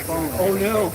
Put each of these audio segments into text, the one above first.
Oh no.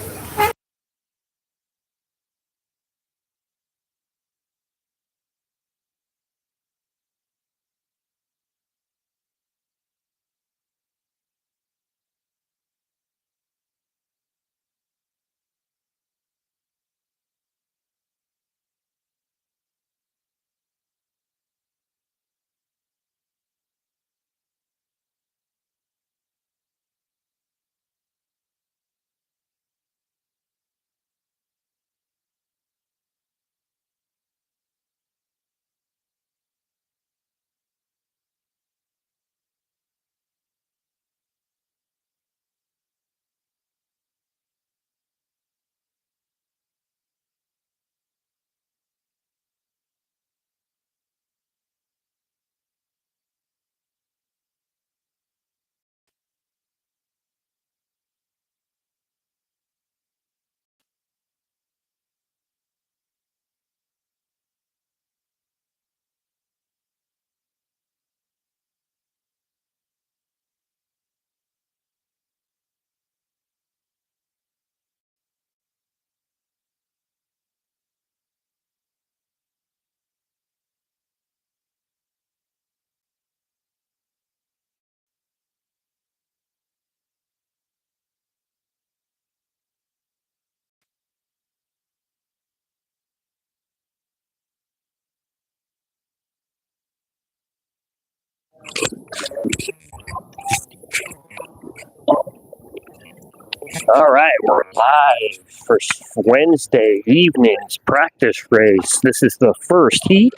All right, we're live for Wednesday evening's practice race. This is the first heat.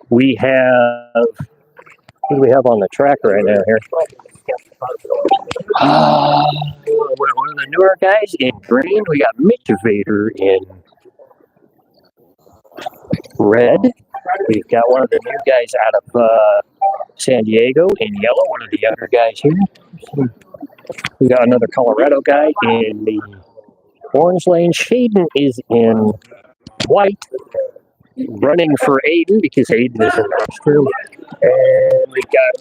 We have, who do we have on the track right now here? One of the newer guys in green. We got Mitch Vader in red. We've got one of the new guys out of San Diego in yellow, one of the younger guys here. We got another Colorado guy in the orange lane. Shaden is in white, running for Aiden because Aiden is in the restroom. And we've got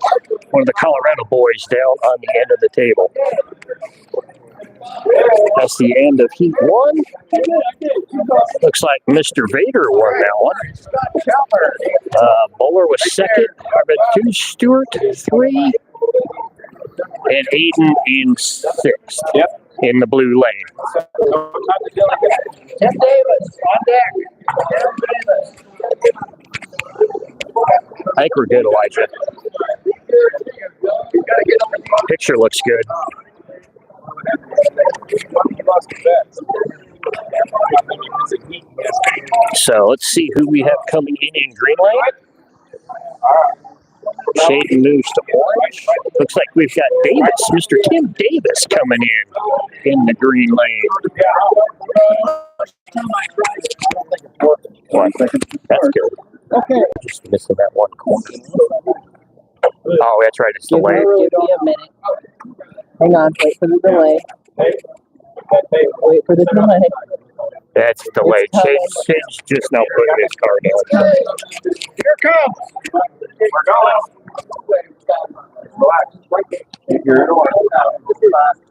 one of the Colorado boys down on the end of the table. That's the end of Heat 1. Looks like Mr. Vader won that one. Bowler was second, Harvard 2, Stewart 3, and Aiden in 6th. Yep. In the blue lane. Tim Davis on deck. Tim Davis. I think we're good, Elijah. Picture looks good. So let's see who we have coming in green lane. Shaden moves to orange. Looks like we've got Davis, Mr. Tim Davis, coming in the green lane. What? That's good. Okay. Just missing that one corner. Oh, that's right. It's delayed. Give me a minute. Hang on. Wait for the delay. Wait for the delay. That's delayed. Shade's just now putting his car down. Here it comes. We're going. Relax. You're in order.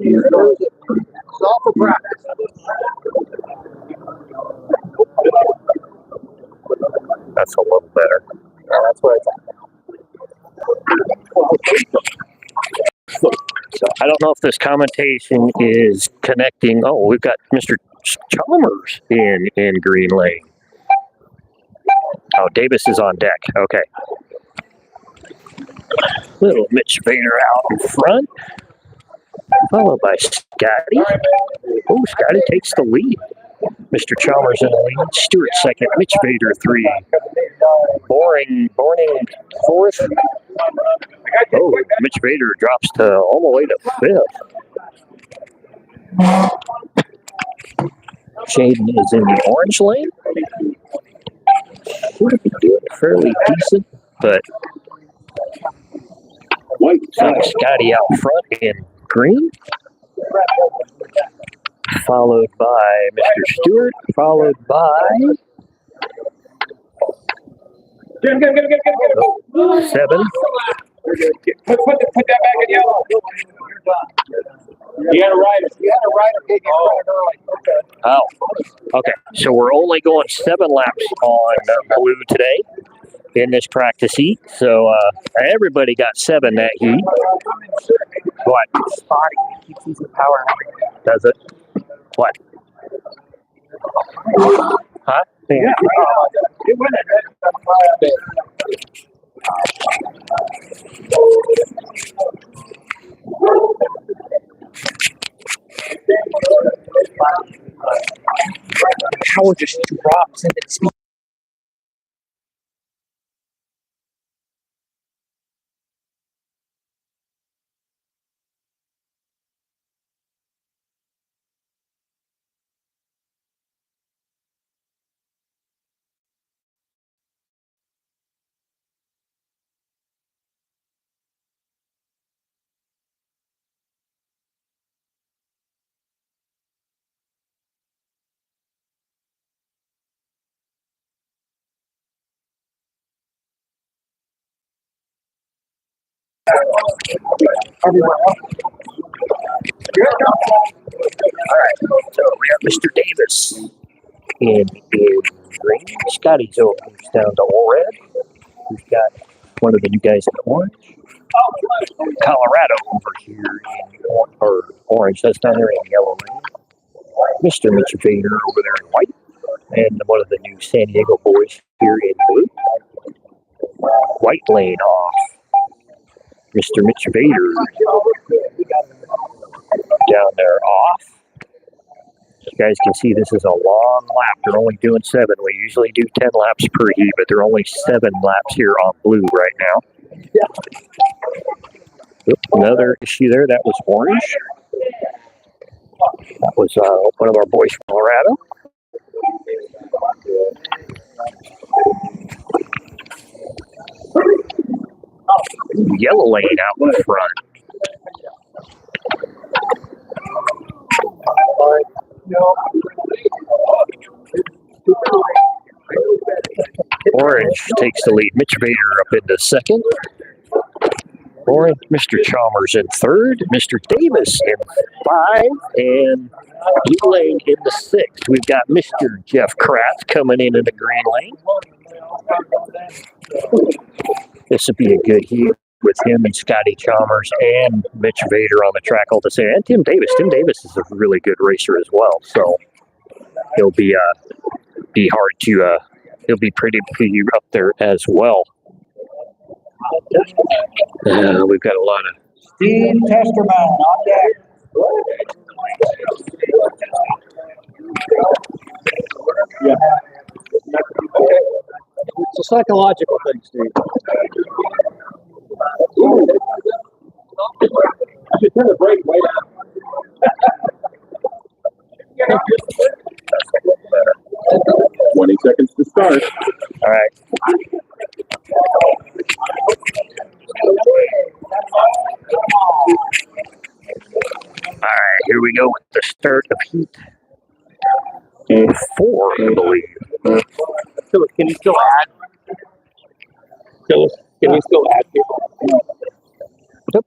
It's all for practice. That's a little better. Yeah, that's where it's at now. So I don't know if this commentation is connecting. Oh, we've got Mr. Chalmers in green lane. Oh, Davis is on deck. Okay. Little Mitch Vader out in front, followed by Scotty. Oh, Scotty takes the lead. Mr. Chalmers in the lead. Stewart second. Mitch Vader 3. Boring 4th. Oh, Mitch Vader drops to all the way to 5th. Shaden is in the orange lane. Should be doing fairly decent, but Scotty out front in green. Followed by Mr. Stewart, followed by 7. Put that back in yellow. You had a rider. You had a rider kicking early. Okay. Oh, okay. So we're only going 7 laps on blue today in this practice heat. So everybody got 7 that heat. What? Spotty. He keeps using power. Does it? What? Huh? Yeah. It went ahead. Power just drops into the speed. Everywhere else. All right. So we got Mr. Davis in green. Scotty's over down to red. We've got one of the new guys in orange. Colorado over here in orange. That's down there in yellow lane. Mr. Mitch Vader over there in white. And one of the new San Diego boys here in blue. White lane off. Mr. Mitch Vader down there off. You guys can see this is a long lap. They're only doing 7. We usually do 10 laps per heat, but they're only 7 laps here on blue right now. Oop, another issue there. That was orange. That was one of our boys from Colorado. Yellow lane out in front. Orange takes the lead. Mitch Vader up into second. Orange, Mr. Chalmers in third. Mr. Davis in 5. And blue lane in the 6th. We've got Mr. Jeff Kratz coming in the green lane. This would be a good heat with him and Scotty Chalmers and Mitch Vader on the track all the same. And Tim Davis. Tim Davis is a really good racer as well. So he'll be hard to he'll be pretty up there as well. We've got a lot of Steve Testerman on deck. Yeah. It's a psychological thing, Steve. You turn the brake way down. 20 seconds to start. all right. All right, here we go with the start of heat 4, I believe. So can you still add? Phyllis, can you still add people? Yep.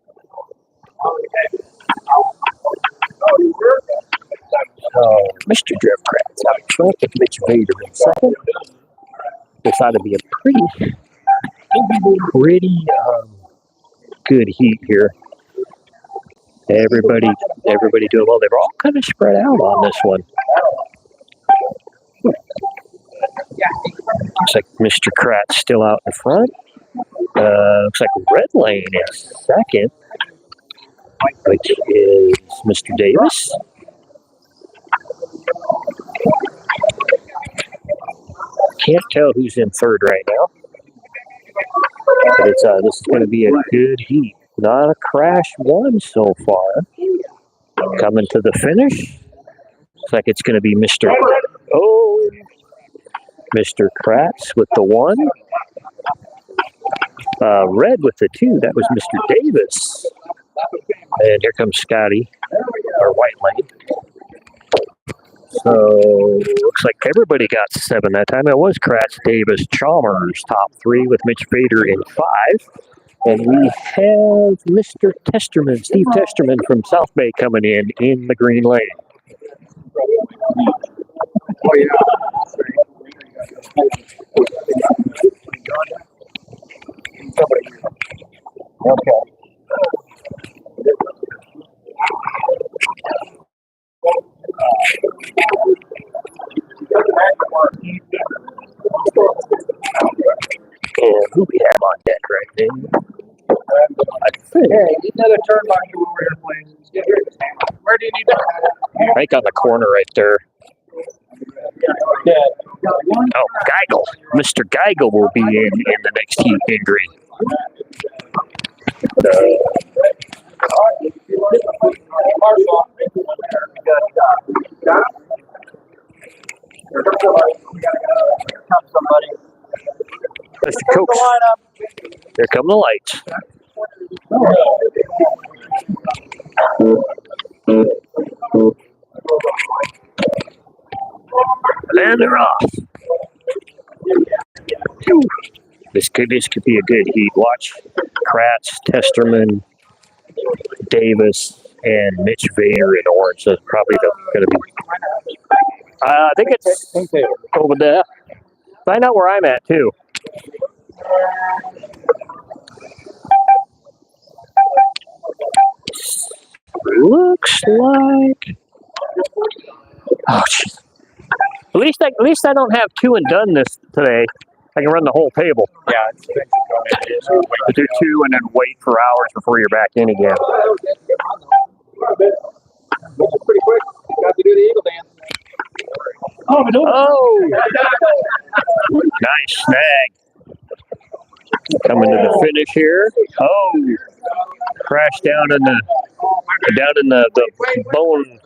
So, Mr. Jeff Kratz out in front with Mitch Vader in second. This ought to be a pretty good heat here. Everybody doing well. They're all kind of spread out on this one. Looks like Mr. Kratz still out in front. Looks like red lane is second, which is Mr. Davis. Can't tell who's in third right now. But it's this is going to be a good heat. Not a crash one so far. Coming to the finish. Looks like it's going to be Mr. Kratz with the 1. Red with the 2. That was Mr. Davis. And here comes Scotty, or white lane. So looks like everybody got 7 that time. It was Kratz, Davis, Chalmers, top 3 with Mitch Vader in 5. And we have Mr. Testerman, Steve Testerman from South Bay coming in the green lane. Oh, yeah. Okay. And who we have on deck right now? I think, Hey, need another turn by you over here, please. Where do you need that? right on the corner right there. Yeah. Oh, Geigel. Mr. Geigel will be in the next heat in green. Somebody. Mr. Coach, here come the lights. And they're off. Whew. This could be a good heat. Watch Kratz, Testerman, Davis, and Mitch Vader in orange. So it's probably going to be. I think it's over there. Find out where I'm at too. Looks like. Oh, jeez. At least I don't have two and done this today. I can run the whole table. Yeah, it's Do two and then wait for hours before you're back in again. pretty quick. Got to do the eagle dance. Oh! Nice snag. Coming to the finish here. Oh! Crashed down in the bone.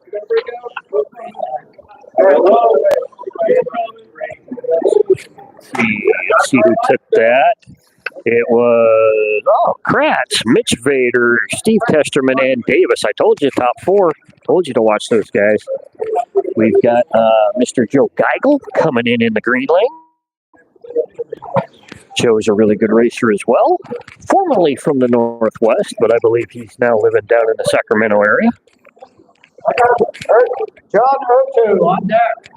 Let's see who took that. It was Kratz, Mitch Vader, Steve Testerman, and Davis. I told you top four. Told you to watch those guys. We've got Mr. Joe Geigel coming in the green lane. Joe is a really good racer as well. Formerly from the Northwest, but I believe he's now living down in the Sacramento area. John Hurtu on deck.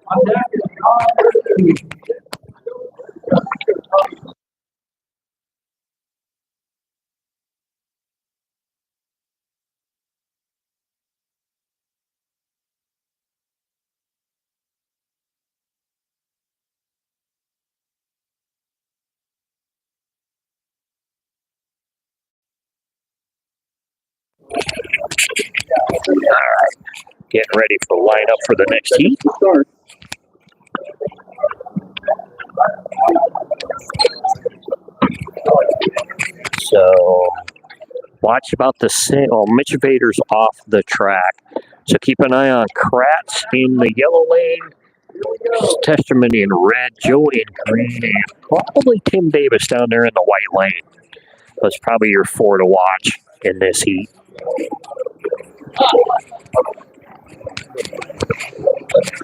On deck is John Hurtu. All right, getting ready for lineup for the next heat. So watch about the same. Oh, Mitch Vader's off the track, so keep an eye on Kratz in the yellow lane, Testerman in red, Joe in green, and probably Tim Davis down there in the white lane. That's probably your four to watch in this heat.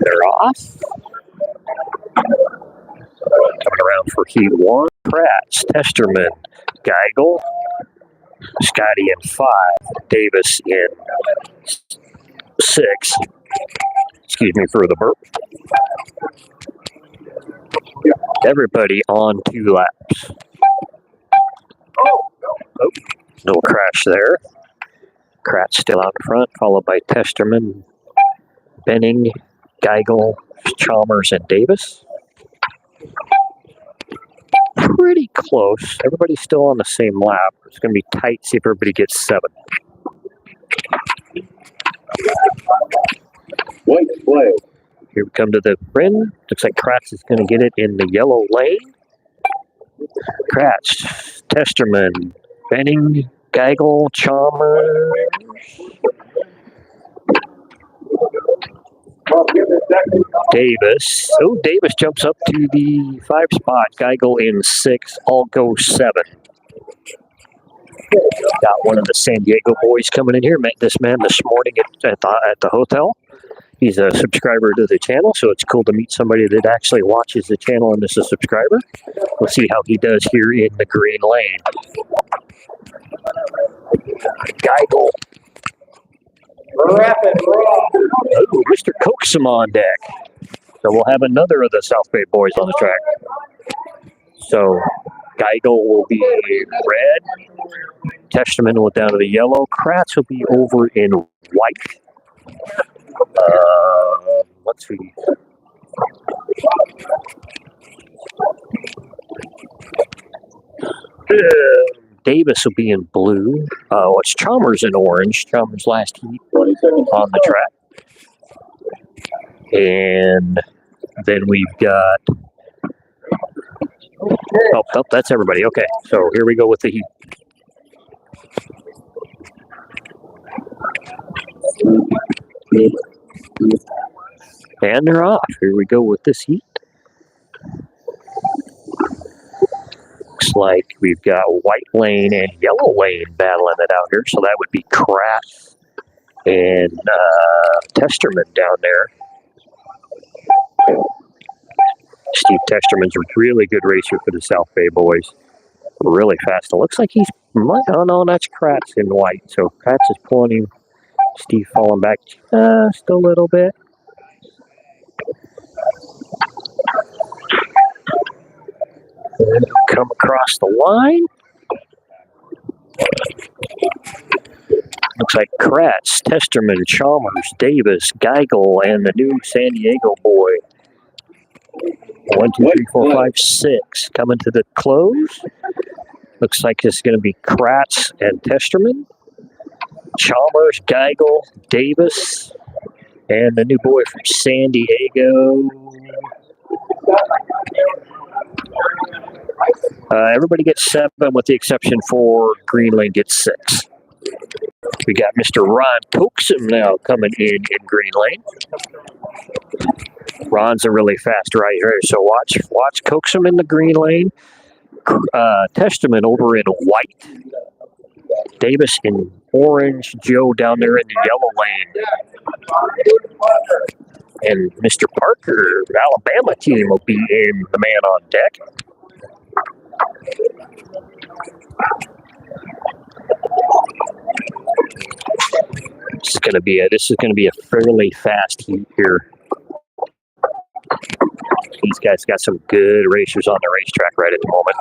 They're off. Coming around for heat one. Kratz, Testerman, Geigel, Scotty in 5, Davis in 6. Excuse me for the burp. Everybody on 2 laps. Oh, no crash there. Kratz still out in front, followed by Testerman, Benning, Geigel, Chalmers, and Davis. Pretty close. Everybody's still on the same lap. It's going to be tight. See if everybody gets 7. White flag. Here we come to the rim. Looks like Kratz is going to get it in the yellow lane. Kratz, Testerman, Benning, Geigel, Chalmers. Davis. Oh, Davis jumps up to the 5 spot. Geigel in 6. I'll go 7. Got one of the San Diego boys coming in here. Met this man this morning at the hotel. He's a subscriber to the channel, so it's cool to meet somebody that actually watches the channel and is a subscriber. We'll see how he does here in the green lane. Geigel. Rapid raw. Oh, Mr. Coaxum on deck. So we'll have another of the South Bay boys on the track. So Geigel will be red. Testament will down to the yellow. Kratz will be over in white. Let's see. Davis will be in blue. It's Chalmers in orange. Chalmers last heat 20 seconds. on the track. And then we've got. Oh, that's everybody. Okay, so here we go with the heat. And they're off. Here we go with this heat. Looks like we've got white lane and yellow lane battling it out here. So that would be Kratz and Testerman down there. Steve Testerman's a really good racer for the South Bay boys. Really fast. It looks like he's. Oh no, that's Kratz in white. So Kratz is pulling him. Steve falling back just a little bit. And come across the line. Looks like Kratz, Testerman, Chalmers, Davis, Geigel, and the new San Diego boy. 1, 2, 3, 4, 5, 6 coming to the close. Looks like it's going to be Kratz and Testerman, Chalmers, Geigel, Davis, and the new boy from San Diego. Everybody gets 7 with the exception for Green Lane gets 6. We got Mr. Ron Coaxum now coming in Green Lane. Ron's a really fast rider, so watch Coaxum in the green lane. Testament over in white. Davis in orange. Joe down there in the yellow lane. And Mr. Parker, Alabama team, will be in the man on deck. This is gonna be a fairly fast heat here. These guys got some good racers on the racetrack right at the moment.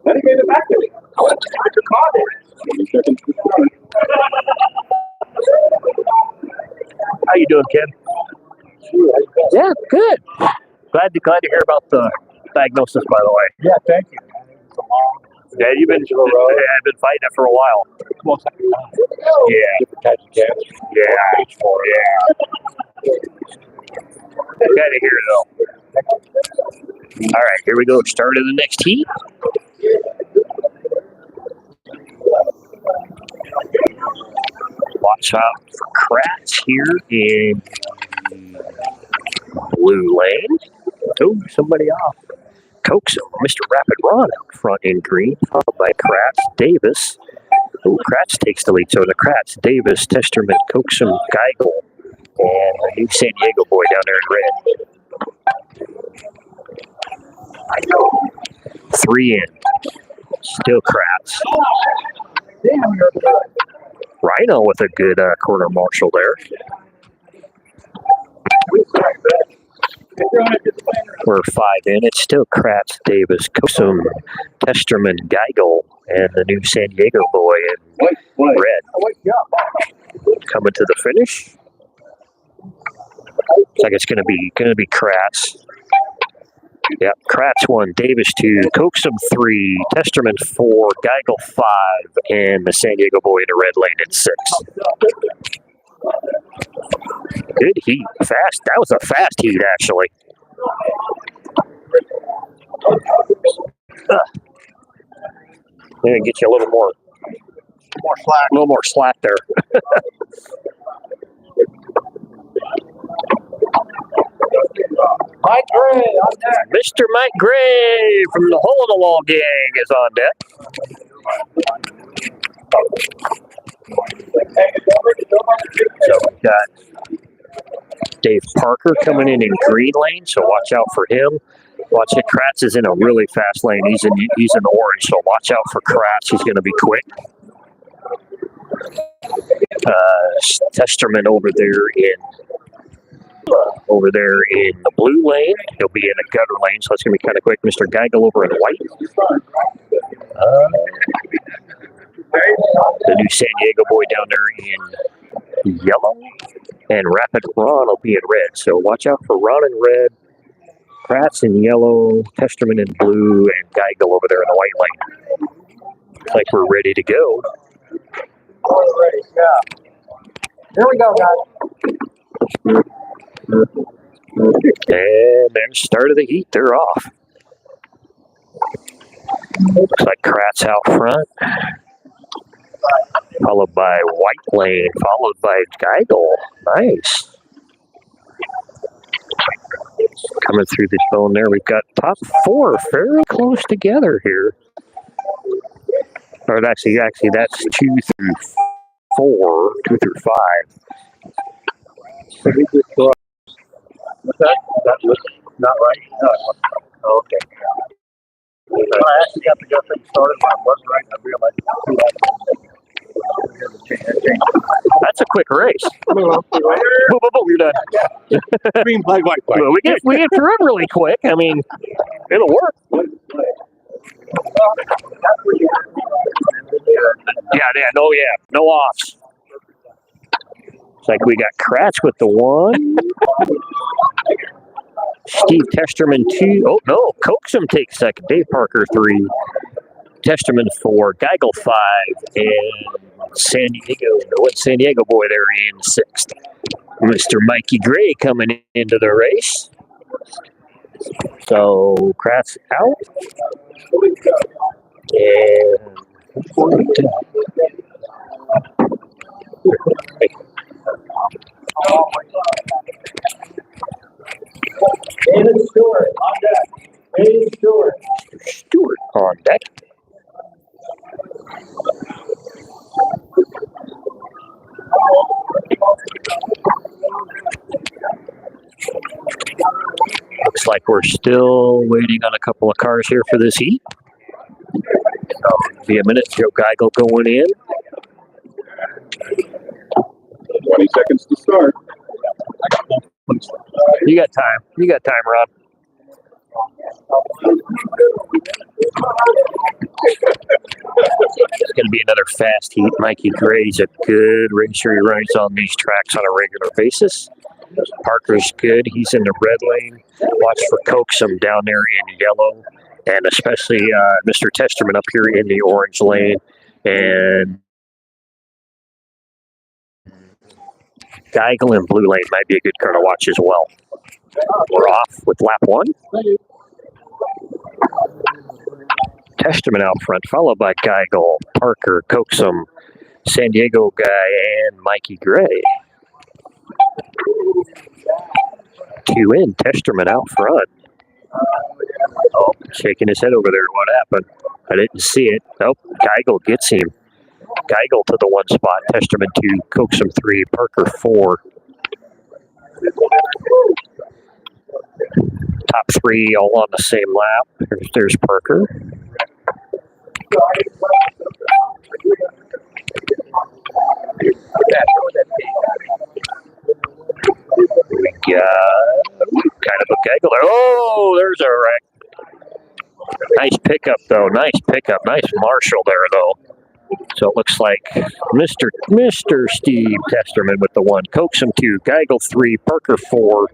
Let me get it back to me. 20 seconds to start. How you doing, Ken? Yeah, good. Glad to hear about the diagnosis, by the way. Yeah, thank you. Yeah, I've been fighting it for a while. Yeah. Different types of cancer. Yeah. Glad to hear it, though. All right, here we go. Start of the next heat. Watch out for Kratz here in blue lane. Oh, somebody off. Coaxum, Mr. Rapid Ron out front in green, followed by Kratz, Davis. Oh, Kratz takes the lead. So the Kratz, Davis, Testerman, Coaxum, Geigel, and the new San Diego boy down there in red. 3 in. Still Kratz. Rhino with a good quarter marshal there. We're 5 in. It's still Kratz, Davis, Coaxum, Testerman, Geigel, and the new San Diego boy in red. Coming to the finish. Looks like it's going to be Kratz. Yep, Kratz 1, Davis 2, Coaxum 3, Testerman 4, Geigel 5, and the San Diego boy in the red lane at 6. Good heat, fast. That was a fast heat, actually. Gonna get you a little more slack. A little more slack there. Mike Gray on deck. Mr. Mike Gray from the Hole in the Wall gang is on deck. So we've got Dave Parker coming in green lane, so watch out for him. Watch it. Kratz is in a really fast lane. He's in orange, so watch out for Kratz. He's going to be quick. Testerman over there in the blue lane. He'll be in a gutter lane, so it's going to be kind of quick. Mr. Geigel over in white. The new San Diego boy down there in yellow. And Rapid Ron will be in red. So watch out for Ron in red, Kratz in yellow, Testerman in blue, and Geigel over there in the white lane. Looks like we're ready to go. Yeah. Here we go, guys. And there's the start of the heat. They're off. Looks like Kratz out front. Followed by white lane, followed by Geigel. Nice. Coming through this zone there, we've got top four very close together here. Or actually, that's 2 through 4, 2 through 5. What's that? That was not right? No. Oh, okay. I actually got the thing started when I was right, and I realized That's a quick race. Boom, you're done. Green flag, white flag. Well, we get through it really quick. I mean, it'll work. No offs. It's like we got Kratz with the 1. Steve Testerman 2. Oh no, Coaxum takes second. Dave Parker 3. Testerman 4. Geigel 5. And San Diego boy there in 6th. Mr. Mikey Gray coming into the race. So Kratz out. And David Stewart on deck. David Stewart. Stewart on deck. Looks like we're still waiting on a couple of cars here for this heat. Be a minute. Joe Geigel going in. 20 seconds to start. You got time. Ron. It's going to be another fast heat. Mikey Gray's a good racer. He runs on these tracks on a regular basis. Parker's good. He's in the red lane. Watch for Coaxum down there in yellow. And especially Mr. Testerman up here in the orange lane. And Geigel in blue lane might be a good car to watch as well. We're off with lap 1. Testerman out front, followed by Geigel, Parker, Coaxum, San Diego guy, and Mikey Gray. 2 in, Testerman out front. Oh, shaking his head over there. What happened? I didn't see it. Nope, Geigel gets him. Geigel to the 1 spot, Testerman 2, Coaxum 3, Parker 4. Top 3 all on the same lap. There's Parker. We got kind of a Geigel there. Oh, there's a wreck. Nice pickup, though. Nice pickup. Nice Marshall there, though. So it looks like Mr. Steve Testerman with the 1, Coaxum 2, Geigel 3, Parker 4,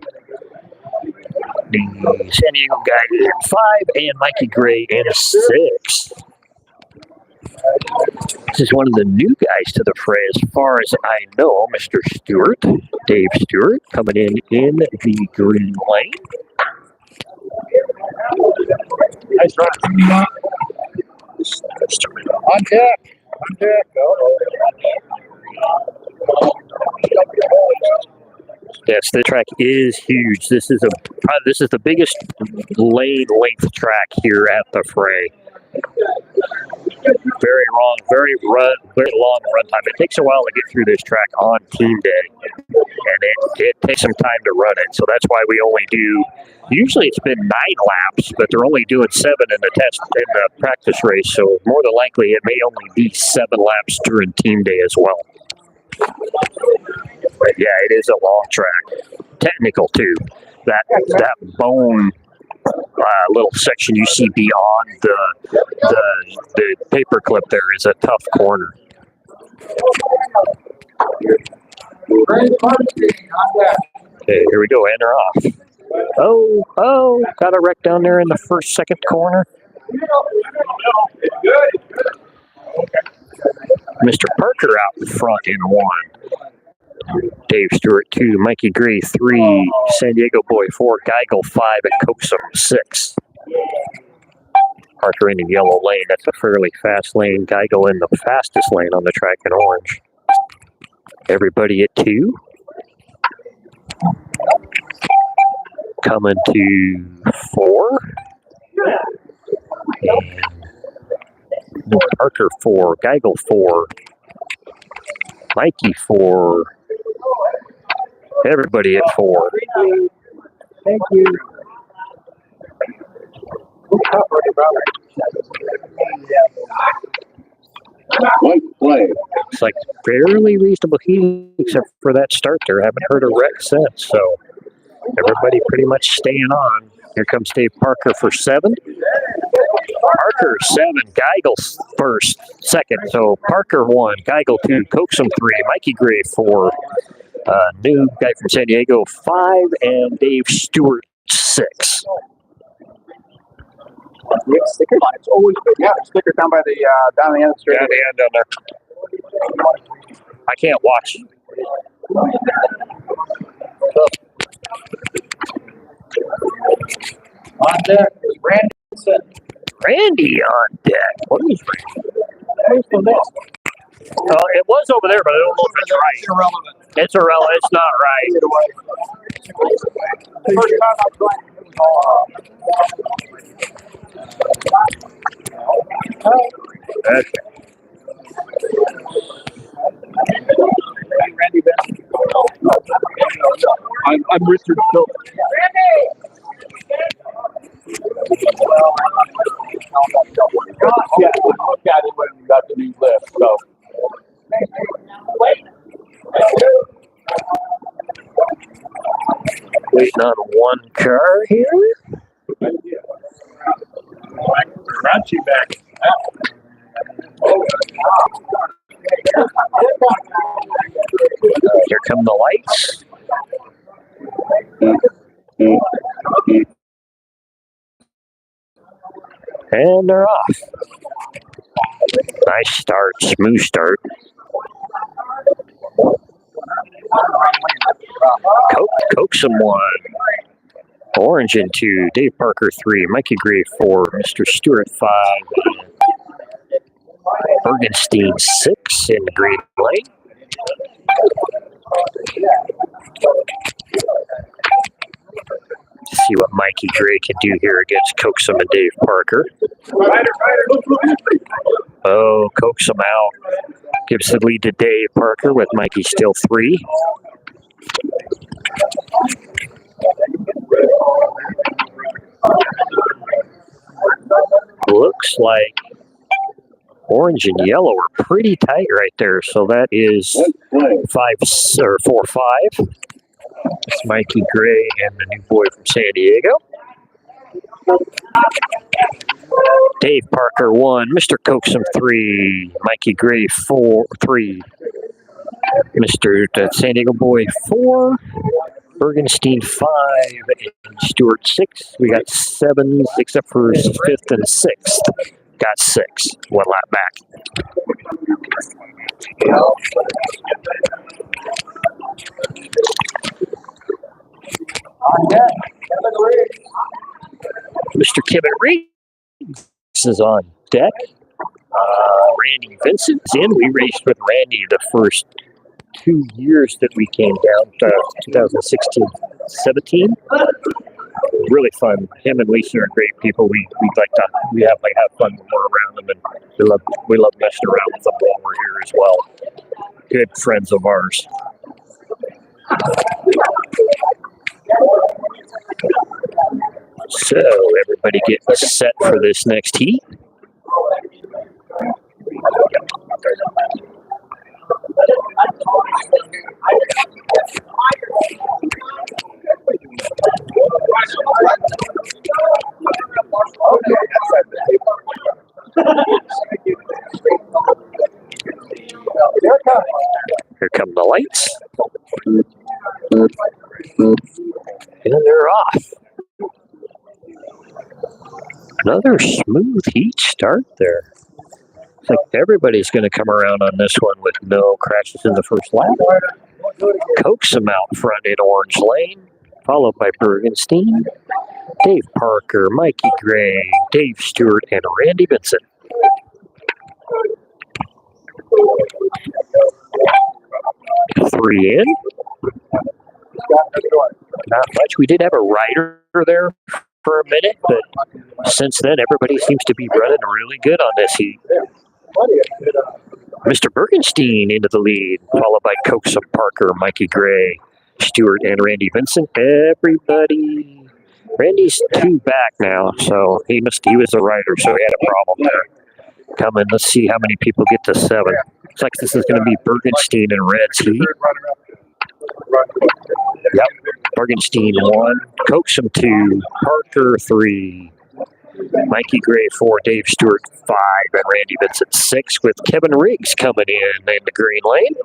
the San Diego guy in 5, and Mikey Gray in 6. This is one of the new guys to the fray, as far as I know, Mr. Stewart, Dave Stewart, coming in the green lane. Nice run. On deck. On deck. Yes, the track is huge. This is the biggest lane length track here at the fray. Very long run time. It takes a while to get through this track on team day, and it takes some time to run it. So that's why we only do. Usually it's been 9 laps, but they're only doing 7 in the practice race. So more than likely it may only be 7 laps during team day as well. But yeah, it is a long track. Technical too. That bone little section you see beyond the paper clip there is a tough corner. Okay, here we go, and they're off. Oh, got a wreck down there in the second corner. Mr. Parker out in front in 1. Dave Stewart 2, Mikey Gray 3, San Diego Boy 4, Geigel 5, and Coaxum 6. Parker in the yellow lane. That's a fairly fast lane. Geigel in the fastest lane on the track in orange. Everybody at 2. Coming to 4. And Parker 4, Geigel 4, Mikey 4. Everybody at 4. Thank you. White flag. It's like fairly reasonable heat, except for that start there. Haven't heard a wreck since, so everybody pretty much staying on. Here comes Dave Parker for 7. Parker 7, Geigel first, second. So Parker 1, Geigel 2, Coaxum 3, Mikey Gray 4, new guy from San Diego 5, and Dave Stewart 6. Sticker? It's always good. Yeah, sticker down by the down the end of the street. Down the end down there. I can't watch. On deck is Randy. Randy on deck. What is Randy? It was over there, but I don't know if it's right. Irrelevant. It's irrelevant. It's not right. Either way. First time I'm going, it was all Okay. Randy Benson. I'm Richard Phillips. Yeah, we looked at it when we got the new lift, so. Waiting on one car here. Crunchy back. Here come the lights. And they're off. Nice start, smooth start. Coaxum 1. Orange in 2, Dave Parker 3, Mikey Gray 4, Mr. Stewart 5, Bergenstein 6 in the green lane. See what Mikey Gray can do here against Coaxum and Dave Parker. Oh, Coaxum out. Gives the lead to Dave Parker with Mikey still 3. Looks like orange and yellow are pretty tight right there. So that is 4-5. It's Mikey Gray and the new boy from San Diego. Dave Parker 1, Mr. Coaxum 3, Mikey Gray 3, Mr. San Diego boy 4, Bergenstein 5, and Stewart 6. We got 7, except for 5th and 6th. Got 6. 1 lap back. Mr. Kevin Riggs is on deck. Randy Vincent's in. We raced with Randy the first 2 years that we came down to 2016-17. really fun. Him and Lisa are great people. We have fun when we're around them, and we love messing around with them while we're here as well. Good friends of ours. So everybody getting set for this next heat. Here come the lights. And they're off. Another smooth heat start there. Looks like everybody's going to come around on this one with no crashes in the first lap. Coaxum out front in Orange Lane, followed by Bergenstein, Dave Parker, Mikey Gray, Dave Stewart, and Randy Vincent. Three in. Not much. We did have a rider there for a minute, but since then, everybody seems to be running really good on this heat. Mr. Bergenstein into the lead, followed by Coaxum, Parker, Mikey Gray, Stewart, and Randy Vincent. Everybody. Randy's 2 back now, so he was a rider, so he had a problem there. Coming, let's see how many people get to 7. Looks like this is going to be Bergenstein and Red's heat. Yep, Bergenstein 1, Coaxum 2, Parker 3, Mikey Gray 4, Dave Stewart 5, and Randy Vincent 6, with Kevin Riggs coming in the green lane.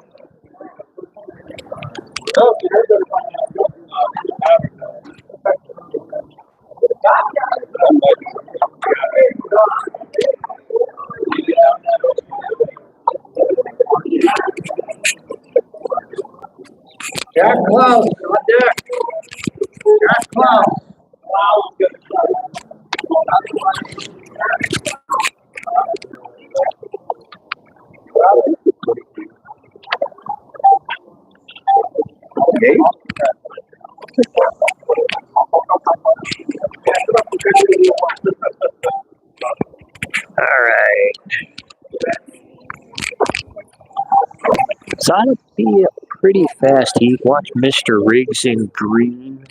Jack Cloud, on deck. Jack Cloud. Okay. All right. So that'll be a pretty fast heat. Watch Mr. Riggs in green.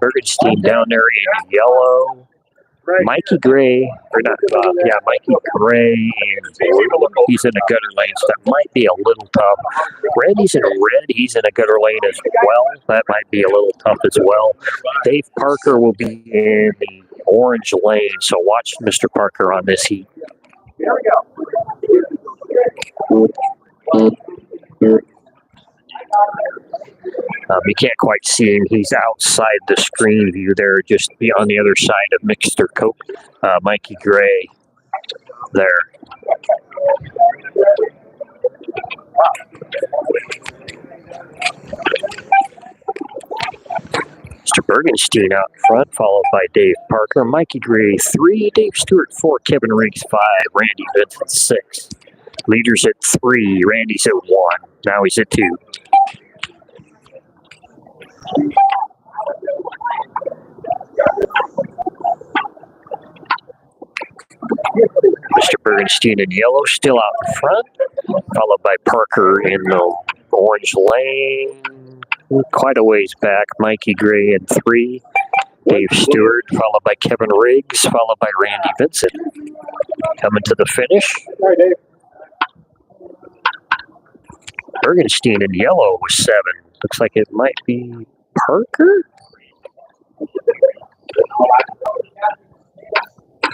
Bergenstein down there in yellow. Mikey Gray, Mikey Gray and blue. He's in a gutter lane, so that might be a little tough. Randy's in red. He's in a gutter lane as well. That might be a little tough as well. Dave Parker will be in the orange lane, so watch Mr. Parker on this heat. Here we go. You can't quite see him. He's outside the screen view there, just be on the other side of Mr. Coke, Mikey Gray there. Mr. Bergenstein out front, followed by Dave Parker, Mikey Gray 3, Dave Stewart 4, Kevin Riggs 5, Randy Vincent 6. Leaders at 3, Randy's at 1. Now he's at 2. Mr. Bergenstein in yellow still out in front, followed by Parker in the orange lane. Quite a ways back, Mikey Gray in 3, Dave Stewart, followed by Kevin Riggs, followed by Randy Vincent. Coming to the finish. Sorry, Dave. Bergenstein in yellow was 7. Looks like it might be Parker?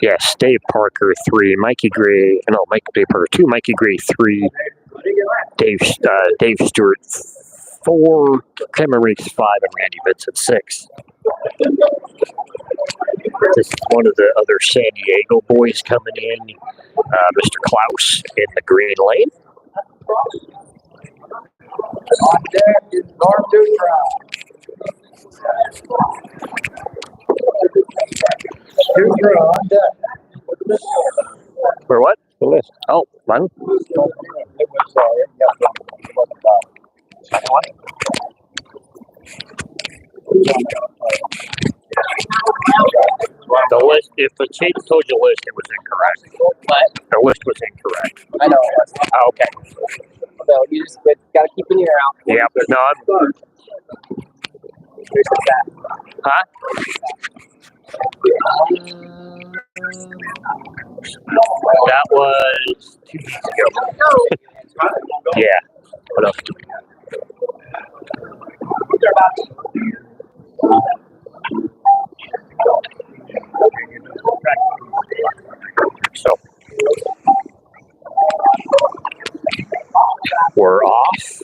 Yes, Dave Parker 3, Mikey Gray, Dave Parker 2, Mikey Gray 3, Dave Stewart 4, Kevin Riggs 5, and Randy Vincent 6. This is one of the other San Diego boys coming in, Mr. Klaus in the green lane. On deck is Norm Dutrow. Dutrow on deck. For what? The list. Oh, one. It was, list, if the chief told you list, it was incorrect. What? The list was incorrect. I know it was. Oh, okay. So you just gotta keep an ear out. Yeah, but no, Here's the back. huh? That was 2 weeks ago. Yeah. What else do we got? So we're off.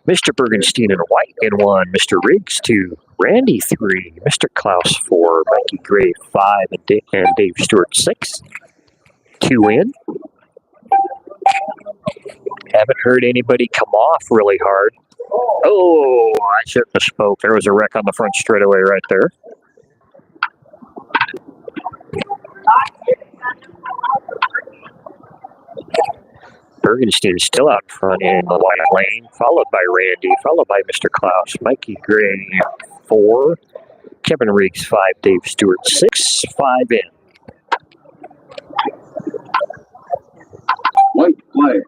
Mr. Bergenstein in white in 1, Mr. Riggs 2, Randy 3, Mr. Klaus 4, Mikey Gray 5, and Dave Stewart 6. 2 in. Haven't heard anybody come off really hard. Oh, I shouldn't have spoke. There was a wreck on the front straightaway right there. Bergenstein still out front in the white lane, followed by Randy, followed by Mr. Klaus, Mikey Gray 4, Kevin Riggs 5, Dave Stewart 6, 5 in. White flag.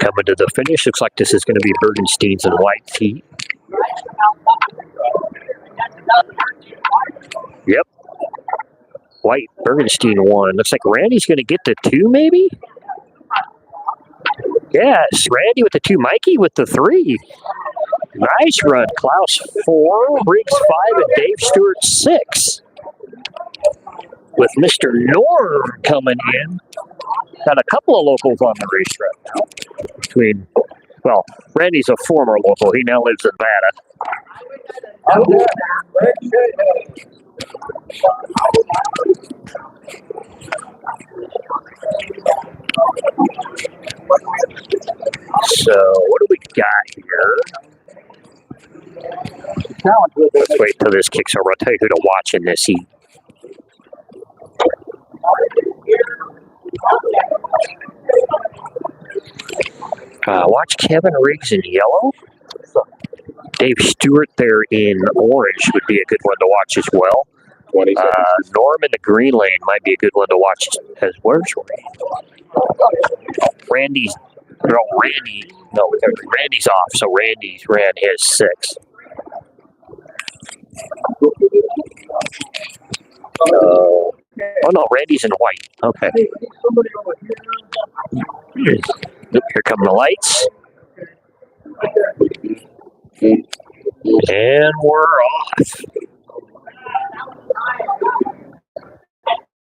Coming to the finish, looks like this is going to be Bergenstein's in white heat. Yep. White, Bergenstein 1. Looks like Randy's going to get the 2, maybe? Yes, Randy with the 2, Mikey with the 3. Nice run. Klaus 4, Riggs 5, and Dave Stewart 6. With Mr. Norm coming in. Got a couple of locals on the racetrack now. Well, Randy's a former local. He now lives in Nevada. So, what do we got here? Let's wait till this kicks over. I'll tell you who to watch in this heat. Watch Kevin Riggs in yellow. Dave Stewart there in orange would be a good one to watch as well. 20 seconds. Norm in the green lane might be a good one to watch as well. Randy's off, so Randy's ran his 6. Oh no, Randy's in white. Okay. Here come the lights. And we're off.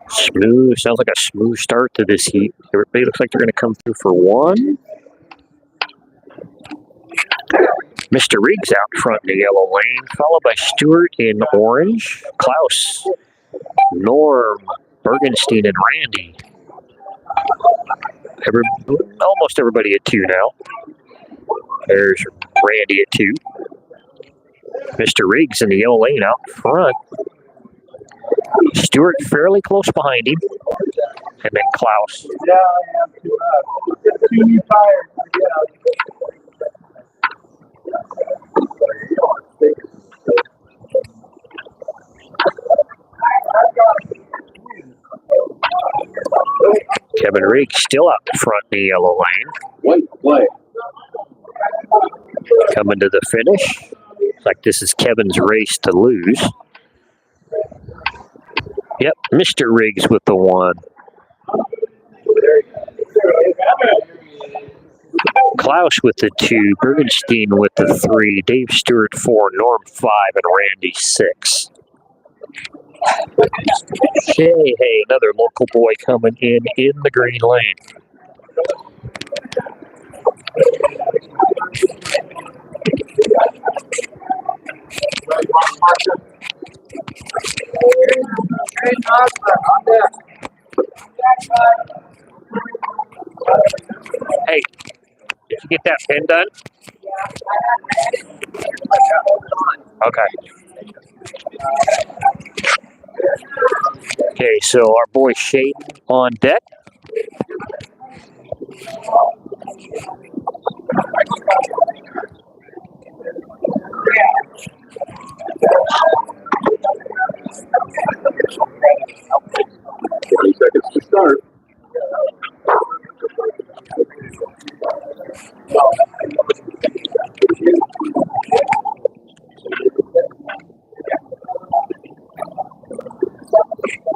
Smooth. Sounds like a smooth start to this heat. Everybody looks like they're going to come through for 1. Mr. Riggs out front in the yellow lane, followed by Stewart in orange, Klaus, Norm, Bergenstein, and Randy. Almost everybody at 2 now. There's Randy at 2. Mr. Riggs in the yellow lane out front. Stewart fairly close behind him. And then Klaus. Yeah, I am too tired. Kevin Riggs still out front in the yellow lane. White flag. Coming to the finish. Looks like this is Kevin's race to lose. Yep, Mr. Riggs with the 1. Klaus with the 2, Bergenstein with the 3, Dave Stewart 4, Norm 5, and Randy 6. Hey, another local boy coming in the green lane. Hey, did you get that pin done? Okay. Okay, so our boy Shaden on deck.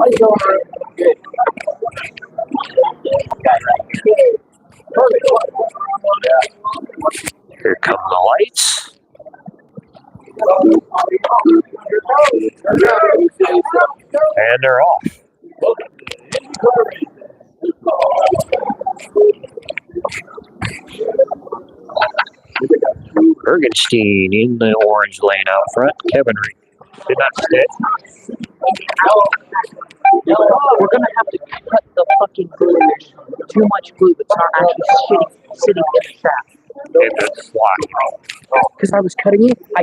Good. Here come the lights. And they're off. Bergenstein in the orange lane out front. Kevin Reed did not stick. We're gonna have to cut the fucking glue. There's too much glue that's not actually sitting in the shaft. In the slot. Because I was cutting it, I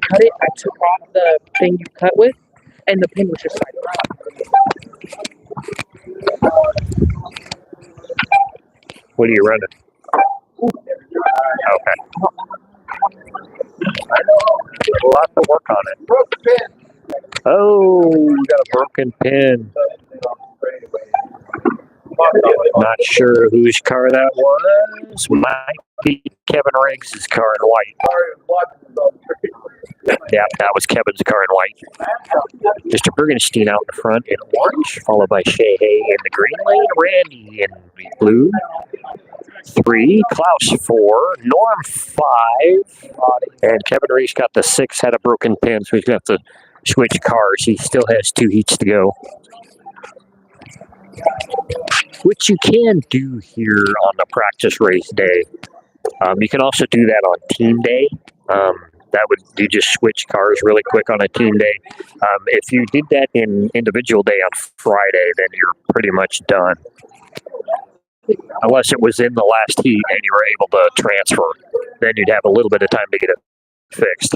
took off the thing you cut with, and the pin was just like. What are you running? Okay. I know. We'll have to work on it. Oh, we got a broken pin. Not sure whose car that was. Might be Kevin Riggs' car in white. Yeah, that was Kevin's car in white. Mr. Bergenstein out in front in orange, followed by Shea Hay in the green lane, Randy in blue. 3, Klaus 4, Norm 5, and Kevin Reese got the 6, had a broken pin, so he's going to have to switch cars. He still has 2 heats to go. Which you can do here on the practice race day. You can also do that on team day. You just switch cars really quick on a team day. If you did that in individual day on Friday, then you're pretty much done. Unless it was in the last heat and you were able to transfer, then you'd have a little bit of time to get it fixed.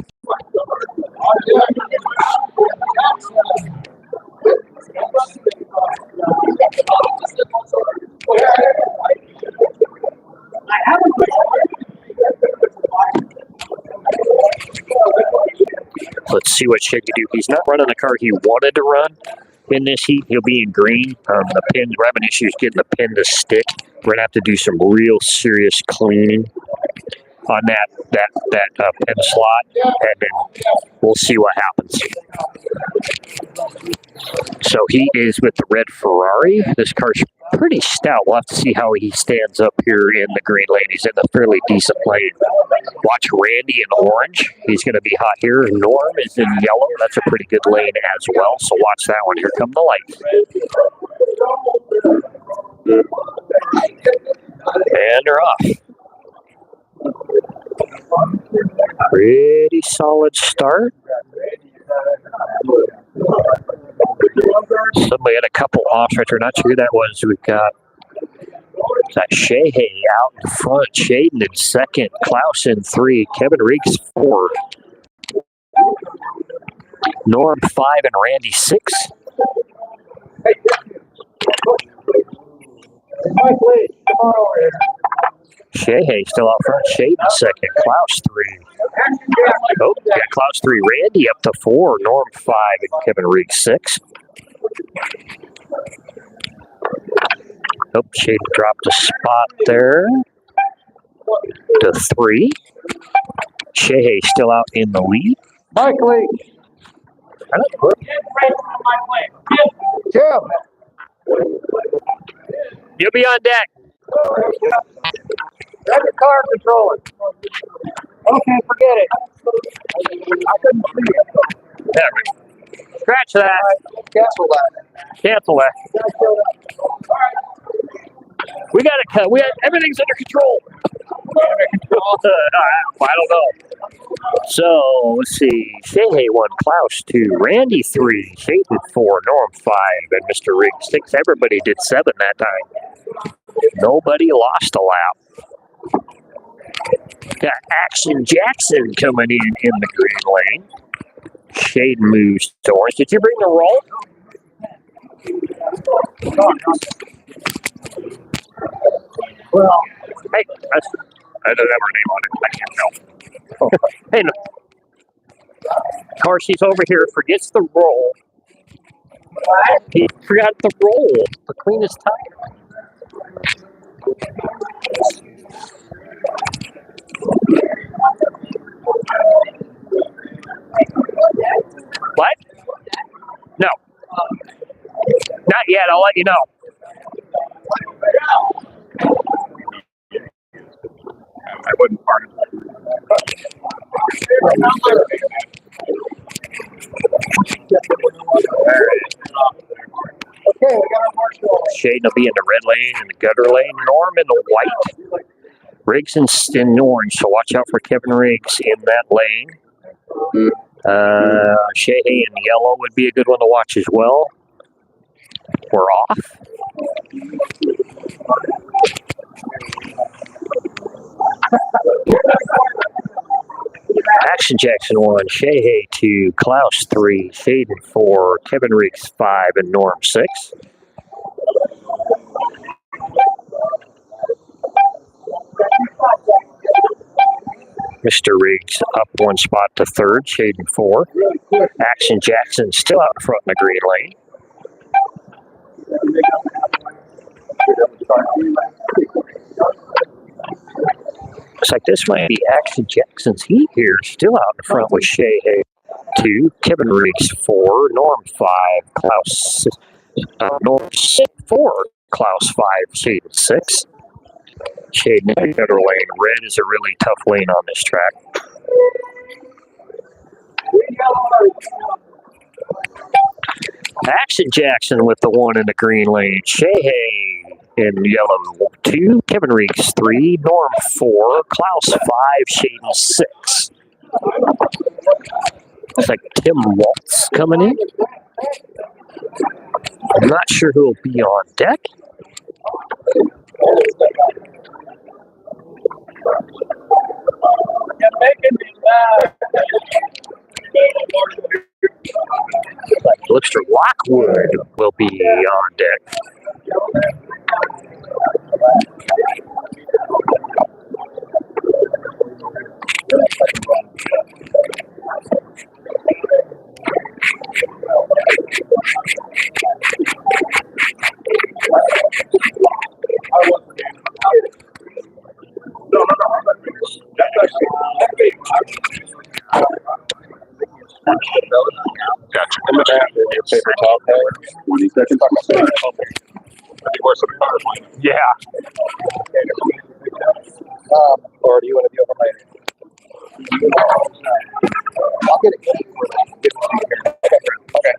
Let's see what Shea can do. He's not running the car he wanted to run in this heat. He'll be in green. The pins, we're having issues getting the pin to stick. We're gonna have to do some real serious cleaning on that pin slot, and then we'll see what happens. So he is with the red Ferrari. This car's pretty stout. We'll have to see how he stands up here in the green lane. He's in a fairly decent lane. Watch Randy in orange. He's going to be hot here. Norm is in yellow. That's a pretty good lane as well. So watch that one. Here come the lights. And they're off. Pretty solid start. Somebody had a couple offs right there. Not sure who that was. We've got Shea Hay out in front. Shaden in second. Klaus in 3. Kevin Reeks 4. Norm 5 and Randy 6. Shea Hay still out front. Shaden second. Klaus 3. Oh, yeah, Klaus 3. Randy up to 4. Norm 5 and Kevin Reeks 6. Oh, Shade dropped a spot there to 3. Shea still out in the lead. Mike Lee. Jim. You'll be on deck. Grab your car controller. Okay, forget it. I couldn't see it. There we go. Scratch that. Cancel that. Cancel that. We got it. We got everything's under control. I don't know. So let's see. Shea 1, Klaus 2, Randy 3, Shaden 4, Norm 5, and Mr. Riggs 6. Everybody did 7 that time. Nobody lost a lap. Got Action Jackson coming in the green lane. Shade moves to orange. Did you bring the roll? Well, hey, I don't have her name on it. I can't tell. Oh, hey, no. Of course, he's over here, forgets the roll. He forgot the roll. The cleanest tire. What? No. Not yet. yet. I'll let you know. I wouldn't part of Okay, we got our marshal. Shaden will be in the red lane and the gutter lane. Norm in the white. Riggs in orange, so watch out for Kevin Riggs in that lane. Shehe in yellow would be a good one to watch as well. We're off. Action Jackson 1, Shehe 2, Klaus 3, Shaden 4, Kevin Riggs 5, and Norm 6. Mr. Riggs up one spot to third, Shaden 4. Action Jackson still out in front in the green lane. Looks like this might be Action Jackson's heat here, still out in front with Shehe 2, Kevin Riggs 4, Norm 5, Klaus Norm 4, Klaus 5, Shaden 6. Shaden in the gutter lane. Red is a really tough lane on this track. Action Jackson with the 1 in the green lane. Shehe in yellow 2, Kevin Riggs 3, Norm 4, Klaus 5, Shaden 6. Looks like Tim Waltz coming in. I'm not sure who will be on deck. Looks like Lockwood will be on deck. Gotcha. In the back, your paper towel color. 20 seconds. Yeah. Or do you want to be over later? I'll get it. Okay.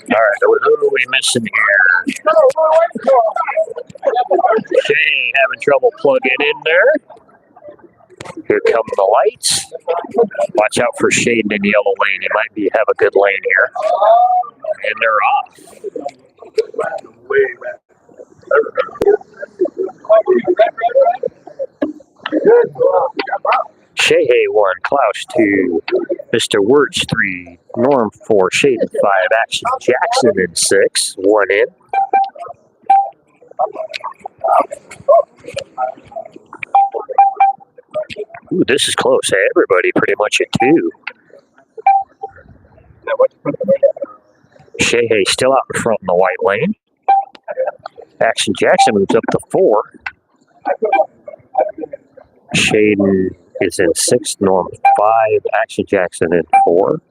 All right, who are we missing here? Shane having trouble plugging in there. Here come the lights. Watch out for Shaden in yellow lane. He might have a good lane here. And they're off. Shehe 1, Klaus 2, Mr. Wirtz 3, Norm 4, Shaden 5, Action Jackson in 6, 1 in. Ooh, this is close. Everybody pretty much at 2. Shehe still out in front in the white lane. Action Jackson moves up to 4. Shaden is in 6th, Norm 5, Action Jackson in 4.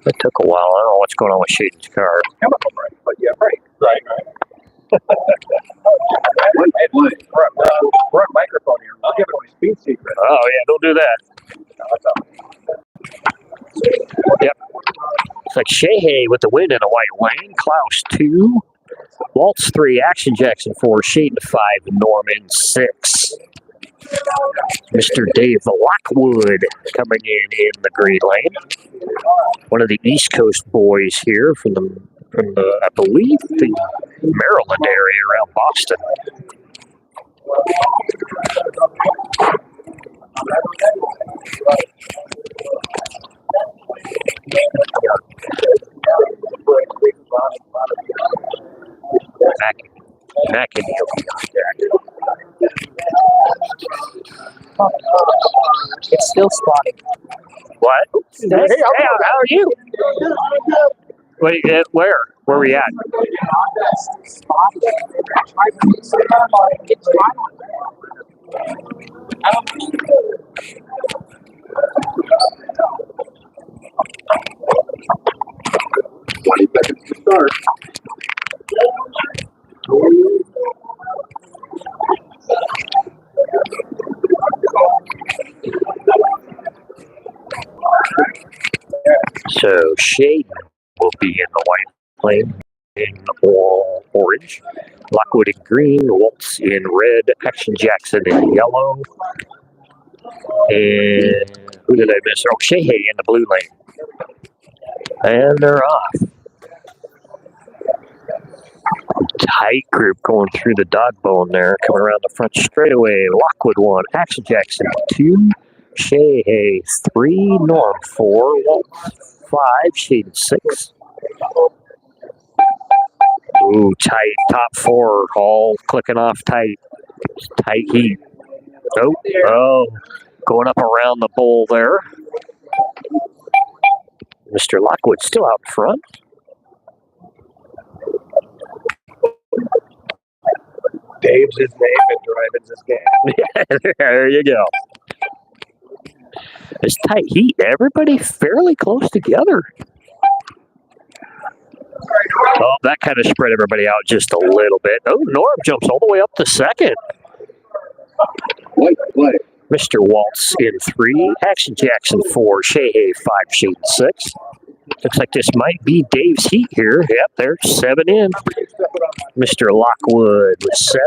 It took a while. I don't know what's going on with Shaden's car. Chemical break, but yeah, right. We're on microphone here. I'll give it away speed secret. Oh, yeah, don't do that. Yep. It's like Shehe with the win in a white lane. Klaus 2. Waltz 3. Action Jackson 4. Shaden 5. Norman 6. Mr. Dave Lockwood coming in the green lane. One of the East Coast boys here from the I believe the Maryland area around Boston. McIntyre. It's still spotting. What? Hey, how are you? Wait, where? Where we at? Seconds to start. So Shade will be in the white lane in orange, Lockwood in green, Waltz in red, Action Jackson in yellow, and who did I miss? Oh, Shehe in the blue lane. And they're off. Tight group going through the dog bone there, coming around the front straightaway. Lockwood 1, Action Jackson 2, Shehe 3, Norm 4, Waltz 5, Shade 6. Ooh, tight. Top 4 all clicking off tight. Tight heat. Oh, going up around the bowl there. Mr. Lockwood still out front. Dave's his name and driving's his game. There you go. It's tight heat. Everybody fairly close together. Oh, that kind of spread everybody out just a little bit. Oh, Norm jumps all the way up to second. White play. Mr. Waltz in 3, Action Jackson 4, Shehe 5, Shade 6. Looks like this might be Dave's heat here. Yep, there's 7 in. Mr. Lockwood with 7.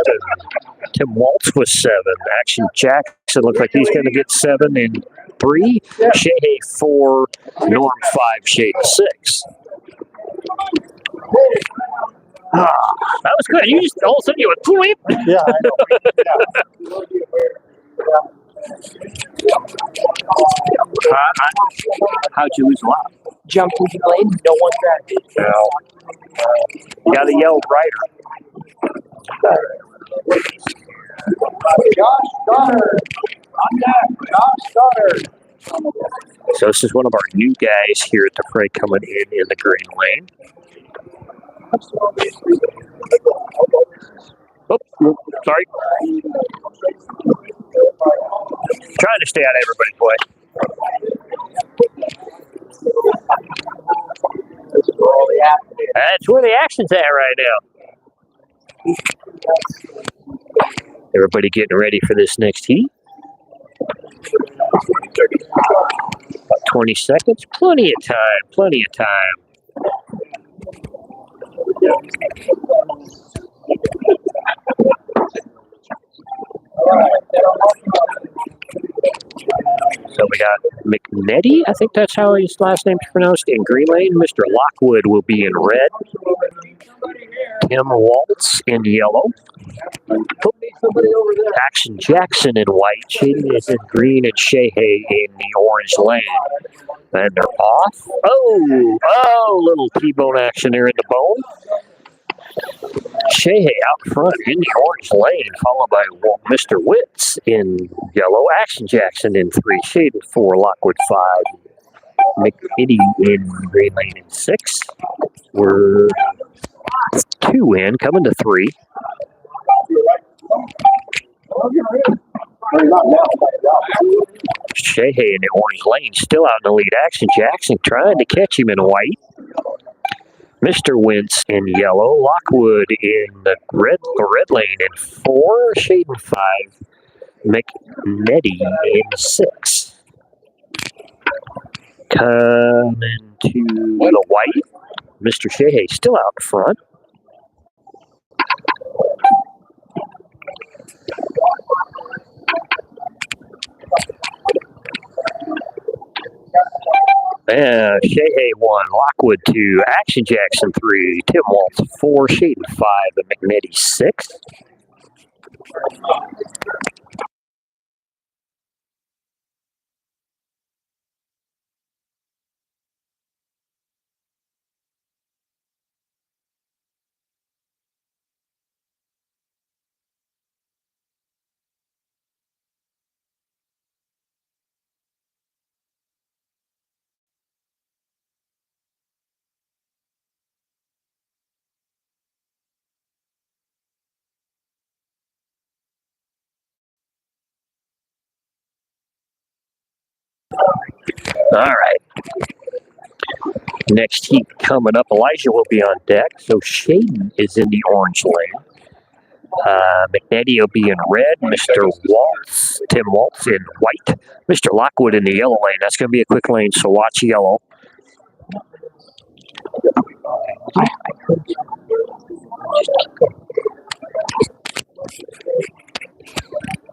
Tim Waltz with 7. Action Jackson looks like he's going to get 7 in 3. Shehe 4, Norm 5, Shade 6. That was good. You just all of a sudden you went tweet. Yeah, I know. How'd you lose a lot? Jumped into the lane, no one grabbed it. You gotta yell Ryder. Josh Goddard. I'm back. Josh Goddard. So this is one of our new guys here at the parade coming in the green lane. Oh, sorry. Trying to stay out of everybody's way. That's where the action's at right now. Everybody getting ready for this next heat. About 20 seconds. Plenty of time. Plenty of time. So we got McNetty, I think that's how his last name's pronounced, in green lane. Mr. Lockwood will be in red. Tim Waltz in yellow. Action Jackson in white. Shady is in green and Shehe in the orange lane. And they're off. Oh, little T-bone action there in the bone. Shehe out front in the orange lane, followed by Mr. Witz in yellow. Action Jackson in 3, Shade in 4, Lockwood 5, McNitty in green lane in 6. We're 2 in, coming to 3. Shehe in the orange lane, still out in the lead. Action Jackson trying to catch him in white. Mr. Wentz in yellow, Lockwood in the red lane in 4, Shade in 5, McNetty in 6. Coming to the white, Mr. Shehe still out in front. Shehe 1, Lockwood 2, Action Jackson 3, Tim Waltz 4, Shade 5, and McNetty 6. All right. Next heat coming up. Elijah will be on deck. So Shaden is in the orange lane. McNetty will be in red. Mr. Waltz, Tim Waltz in white. Mr. Lockwood in the yellow lane. That's going to be a quick lane, so watch yellow.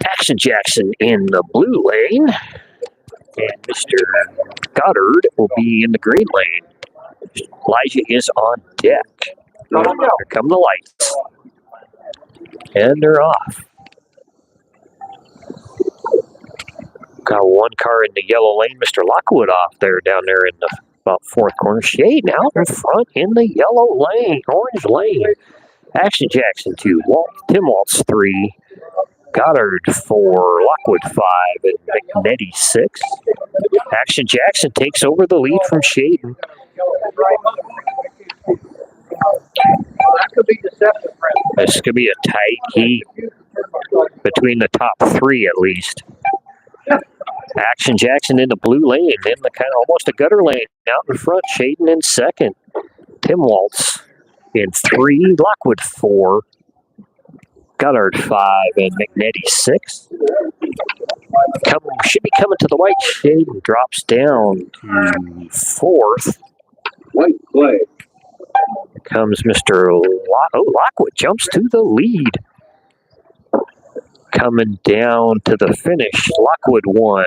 Action Jackson in the blue lane. And Mr. Goddard will be in the green lane. Elijah is on deck. Here come the lights. And they're off. Got one car in the yellow lane. Mr. Lockwood off there, down there in the about fourth corner. Shade out in front in the yellow lane, orange lane. Action Jackson 2, Tim Waltz 3, Goddard 4, Lockwood 5, and McNetty 6. Action Jackson takes over the lead from Shaden. That could be deceptive, friend. This could be a tight heat between the top three at least. Action Jackson in the blue lane, in the kind of almost a gutter lane out in front. Shaden in second. Tim Waltz in 3, Lockwood 4, Goddard 5, and McNetty 6. Should be coming to the white. Shaden drops down to 4th. White flag. Comes Mr. Lockwood jumps to the lead. Coming down to the finish, Lockwood 1.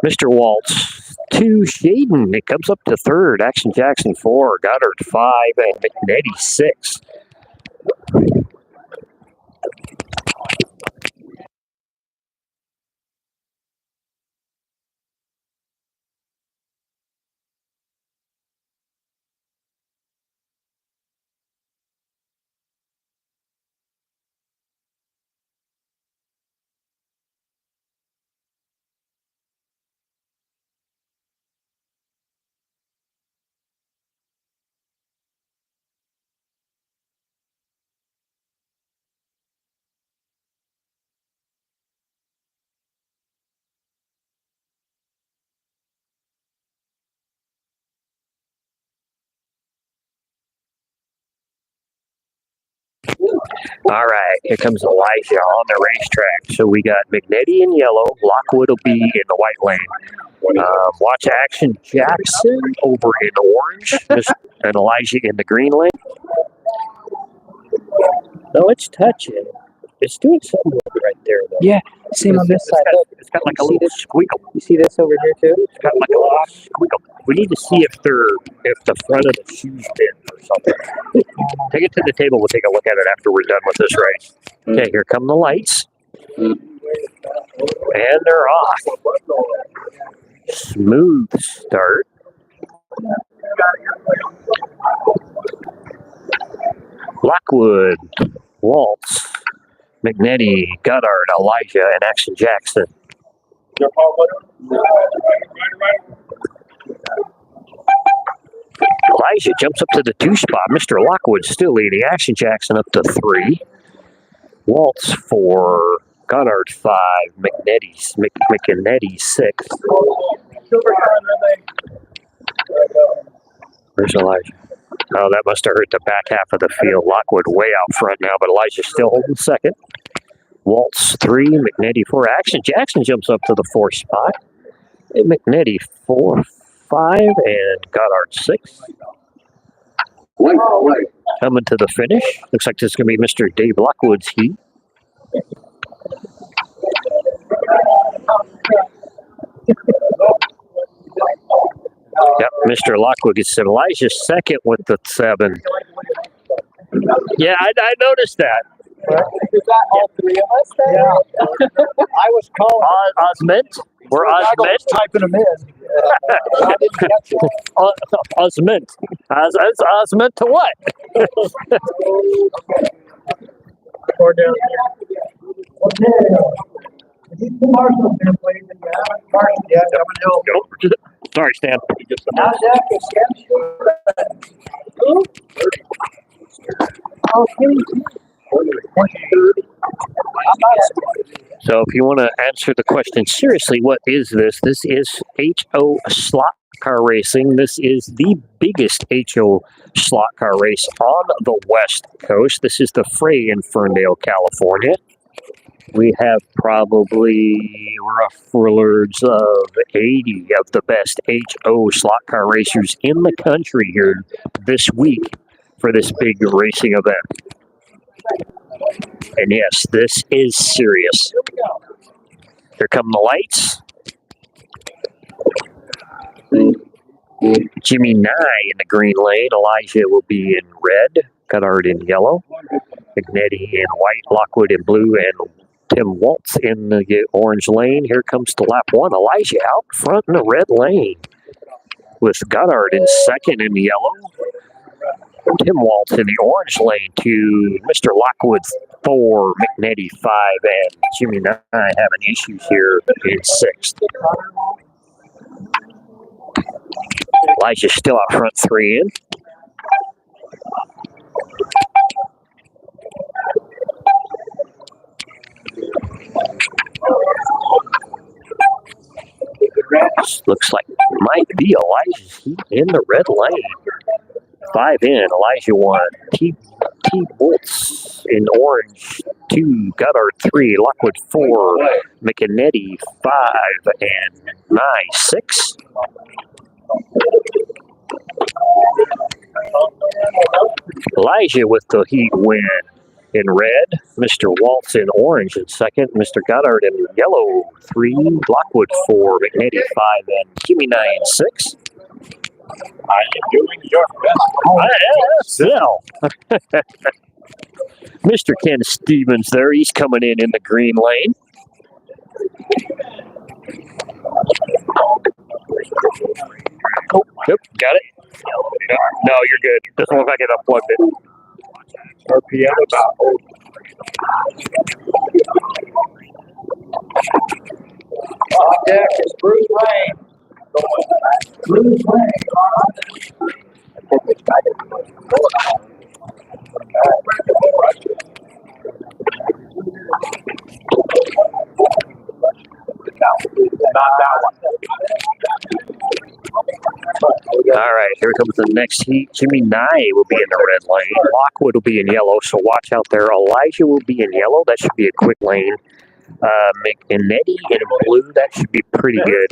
Mr. Waltz 2, Shaden. It comes up to 3rd. Action Jackson 4, Goddard 5, and McNetty 6. All right, here comes Elijah on the racetrack. So we got McNetty in yellow. Lockwood will be in the white lane. Watch Action Jackson over in orange. And Elijah in the green lane. No, it's touching. It's doing something right there, though. Yeah, same on this side. Look, It's got like a little squeakle. you see this over here too? It's got like a little squeakle. We need to see if the front of the shoes bent or something. Take it to the table. We'll take a look at it after we're done with this race. Okay, here come the lights. And they're off. Smooth start. Lockwood, Waltz, McNetty, Goddard, Elijah, and Action Jackson. Elijah jumps up to the 2 spot. Mr. Lockwood still leading. Action Jackson up to 3. Waltz 4. Goddard 5. McNetty 6. Where's Elijah? Oh, that must have hurt the back half of the field. Lockwood way out front now, but Elijah's still holding second. Waltz 3, McNetty 4. Action Jackson jumps up to the 4th spot. And McNetty 4, 5, and Goddard 6. White flag. Coming to the finish. Looks like this is going to be Mr. Dave Lockwood's heat. Yep, Mr. Lockwood gets Elijah's second with the 7. Yeah, I noticed that. Is that all 3 of us then? Yeah. I was calling. Osment? We're I was Osment? typing them in. I didn't catch it. Osment. Osment to what? Or down here. Marshall, please. Marshall, yeah, Nope. Sorry, Stan. Oh, So if you want to answer the question seriously, what is this? This is HO slot car racing. This is the biggest HO slot car race on the West Coast. This is the Fray in Ferndale, California. We have probably rough words of 80 of the best HO slot car racers in the country here this week for this big racing event. And yes, this is serious. Here come the lights. Jimmy Nye in the green lane. Elijah will be in red. Goddard in yellow. Magnetti in white. Lockwood in blue. And Tim Waltz in the orange lane. Here comes to lap one. Elijah out front in the red lane. With Goddard in second in the yellow. Tim Waltz in the orange lane to Mr. Lockwood 4, Magnetti 5, and Jimmy Nye having issues here in 6th. Elijah's still out front 3 in. Looks like might be Elijah's Heat in the red lane. 5 in, Elijah 1. T. Bolts in orange 2, Goddard 3, Lockwood 4, McAnetti 5, and Nye 6. Elijah with the heat win in red. Mr. Waltz in orange in second. Mr. Goddard in yellow 3, Lockwood 4, McNeady 5, and Jimmy Nye in 6. I am doing your best. Still. Mr. Ken Stevens there. He's coming in the green lane. Oh, yep, got it. No, you're good. Doesn't look like it unplugged it. RPM about on deck is Bruce Lane. Bruce Lane. Not that one. All right, here comes the next heat. Jimmy Nye will be in the red lane. Lockwood will be in yellow, so watch out there. Elijah will be in yellow. That should be a quick lane. McNetti in blue. That should be pretty good.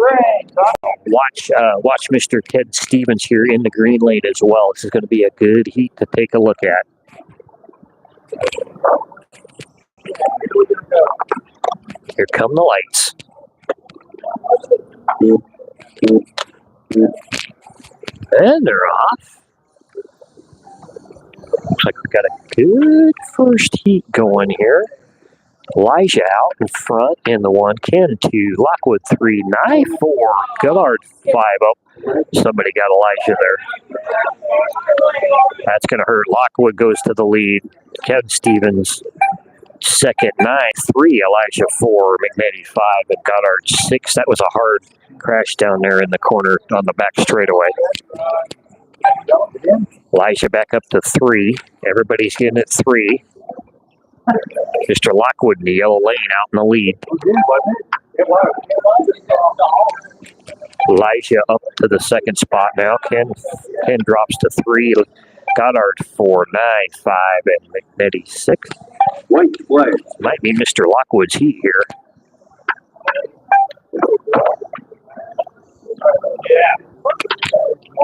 Watch Mr. Ted Stevens here in the green lane as well. This is going to be a good heat to take a look at. Here come the lights. And they're off. Looks like we've got a good first heat going here. Elijah out in front in the 1, Ken 2, Lockwood 3, Nye 4, Goddard 5 up. Somebody got Elijah there. That's going to hurt. Lockwood goes to the lead. Ken Stevens second, Nye 3, Elijah 4, McNetti 5, and Goddard 6. That was a hard crash down there in the corner on the back straightaway. Elijah back up to 3. Everybody's getting at 3. Mr. Lockwood in the yellow lane out in the lead. Elijah up to the second spot now. Ken drops to 3. Goddard 4, Nye 5, and McNetti 6. Might be Mr. Lockwood's heat here.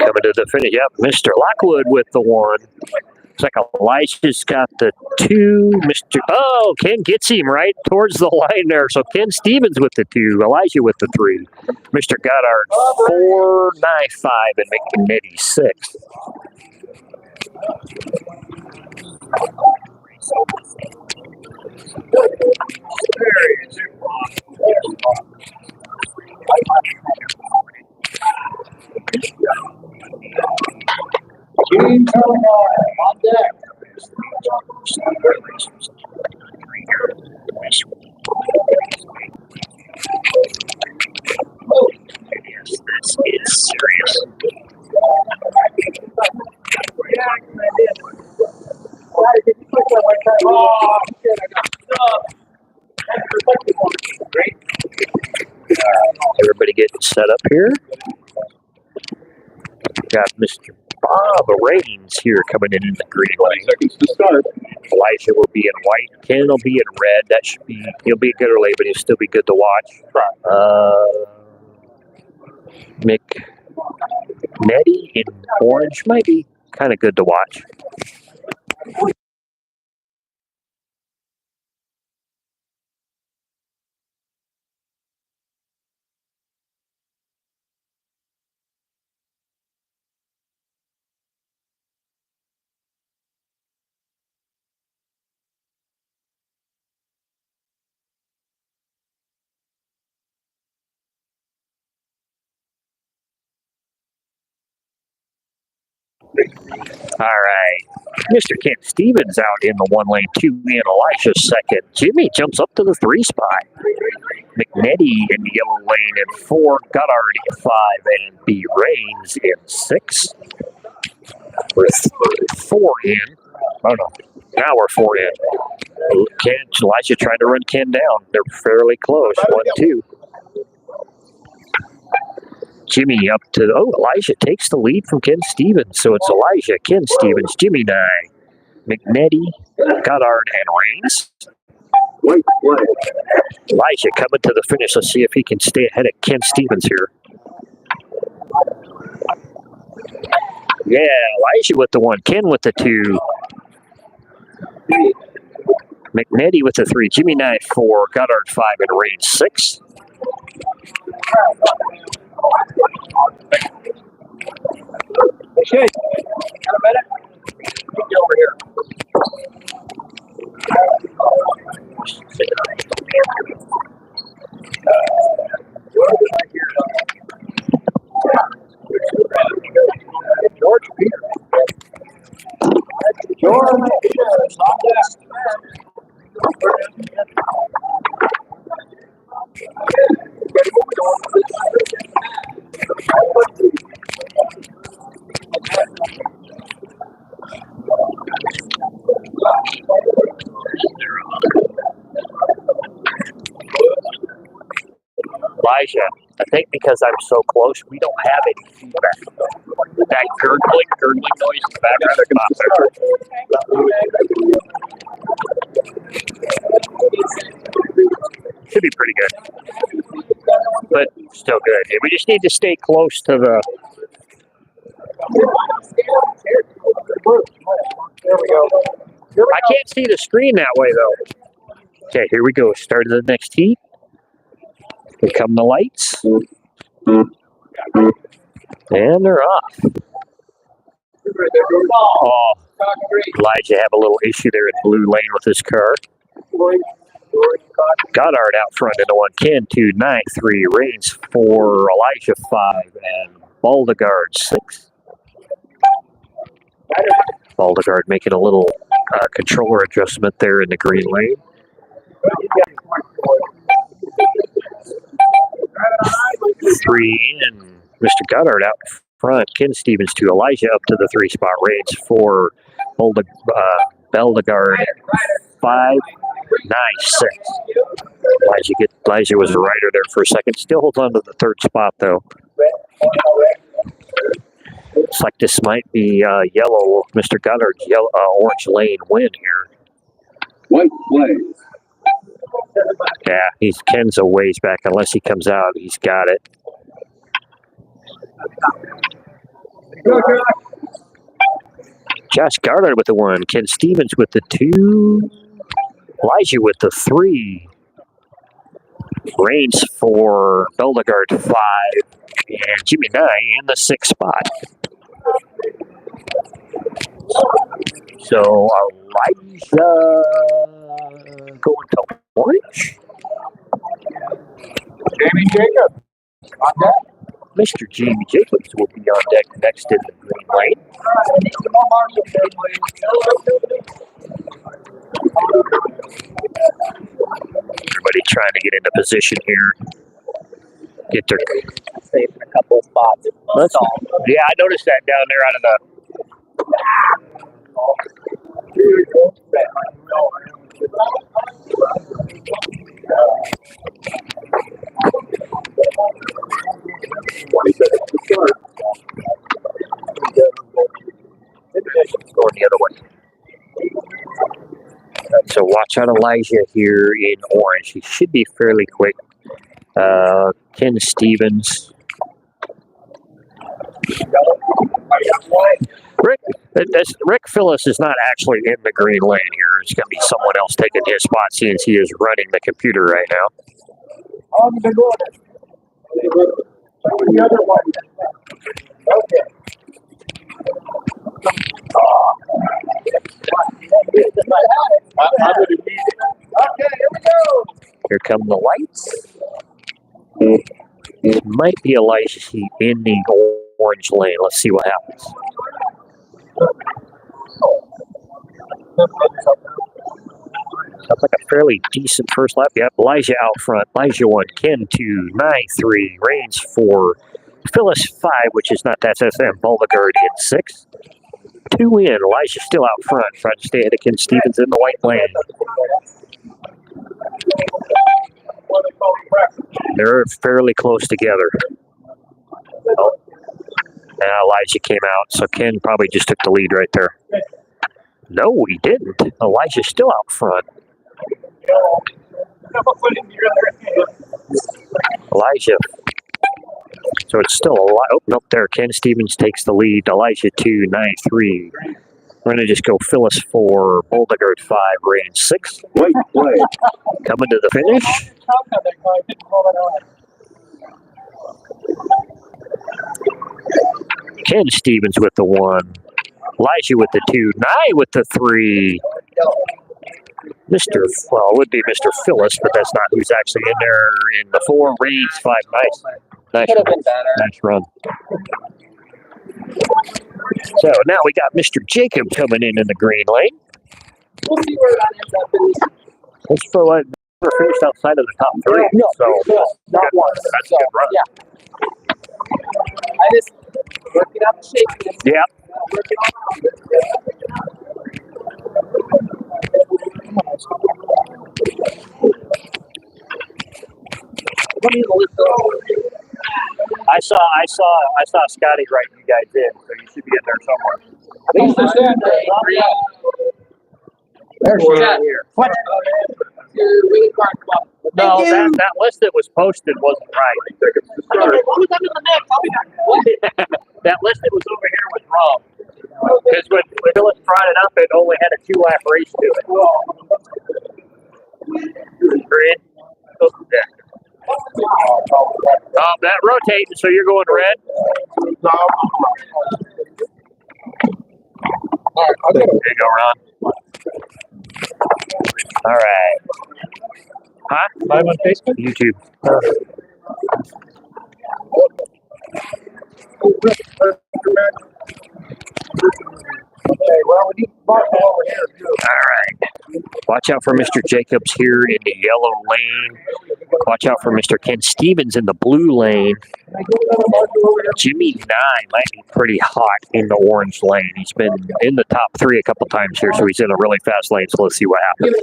Coming to the finish. Yep, Mr. Lockwood with the 1. Looks like Elijah's got the 2. Ken gets him right towards the line there. So Ken Stevens with the 2. Elijah with the 3. Mr. Goddard 4, Nye 5, and McNetti 6. Team on deck. Yes, this is serious. everybody getting set up here. Got Mr. Bob Rains here coming in the green 20 lane. seconds to start. Elijah will be in white. Ken will be in red. That should be, he'll be good early, but he'll still be good to watch. McNetty in orange might be kind of good to watch. All right. Mr. Kent Stevens out in the 1 lane, 2 in, Elijah second. Jimmy jumps up to the 3 spot. McNetty in the yellow lane in 4, Goddard in 5, and B. Rains in 6. We're 4 in. Oh no, now we're 4 in. Elijah trying to run Ken down. They're fairly close, 1-2. Jimmy up to, Elijah takes the lead from Ken Stevens. So it's Elijah, Ken Stevens, Jimmy Nye, McNetty, Goddard, and Rains. Elijah coming to the finish. Let's see if he can stay ahead of Ken Stevens here. Yeah, Elijah with the 1, Ken with the 2. McNetty with the 3, Jimmy Nye 4, Goddard 5, and Rains 6. Okay, got a minute? Get over here. George Peter. George Peter is not this. Elijah, I think because I'm so close, we don't have any feedback. That gurgling noise in the background, they're going to should be pretty good. But still good. We just need to stay close to the... There we go. I can't see the screen that way, though. Okay, here we go. Start of the next heat. Here come the lights. And they're off. Oh, Elijah have a little issue there in blue lane with his car. Goddard out front into 1, Ken 2, 9, 3, Rains 4, Elijah 5, and Baldegard 6. Baldegard making a little controller adjustment there in the green lane. 3 in, Mr. Goddard out front, Ken Stevens 2, Elijah up to the 3 spot, Rains 4, Baldegard 5, 9, 6. Elijah was a rider there for a second. Still holds on to the 3rd spot, though. Looks like this might be yellow. Mr. Goddard's yellow, orange lane win here. White flag. Yeah, Ken's a ways back. Unless he comes out, he's got it. Josh Goddard with the 1, Ken Stevens with the 2, Elijah with the 3, Rains 4, Baldegard 5, and Jimmy Nye in the 6th spot. So Elijah going to orange. Jamie Jacobs on deck. Mr. Jamie Jacobs will be on deck next in the green lane. Everybody trying to get into position here. Get their Saving a couple of spots. That's all. Yeah, I noticed that down there out of the. 20 seconds to start. Going the other way. So watch out Elijah here in orange. He should be fairly quick. Ken Stevens. Rick Phillips is not actually in the green lane here. It's going to be someone else taking his spot since he is running the computer right now. The other one. Okay. Okay, here we go. Here come the lights. It might be Elijah Heat in the orange lane. Let's see what happens. Sounds like a fairly decent first lap. Yep, Elijah out front. Elijah 1, Ken 2, 9-3, Reigns 4, Phyllis 5, which is not that SSM, Bulgard in 6. 2 in, Elijah still out front, trying to stay ahead of Ken Stevens in the white lane. They're fairly close together. Oh. Now Elijah came out, so Ken probably just took the lead right there. No, he didn't. Elijah's still out front. Elijah. So it's still a lot. Oh, nope, there. Ken Stevens takes the lead. Elijah 2, 9-3. We're going to just go Phyllis 4, Boldegard 5, Reigns 6. Wait, play. Coming to the finish. Ken Stevens with the 1. Elijah with the 2. Nye with the 3. Well, it would be Mr. Phyllis, but that's not who's actually in there in the 4. Reigns 5. Nice run. So now we got Mr. Jacob coming in the green lane. We'll see where that ends up. Let's throw it. We're finished outside of the top 3. No, so not once. That's a good run. Yeah. I just working out the shape. Yeah. Working on I saw Scotty writing you guys in, so you should be in there somewhere. I think it's There's yeah. here. What? No, that list that was posted wasn't right. That list that was over here was wrong. Because when Phyllis brought it up, it only had a 2-lap race to it. Green. That rotating, so you're going red. There you go, Ron. All right. Huh? Live on Facebook? YouTube. Okay, well, we need to mark over here, too. All right. Watch out for Mr. Jacobs here in the yellow lane. Watch out for Mr. Ken Stevens in the blue lane. Jimmy Nye might be pretty hot in the orange lane. He's been in the top 3 a couple times here, so he's in a really fast lane. So let's see what happens.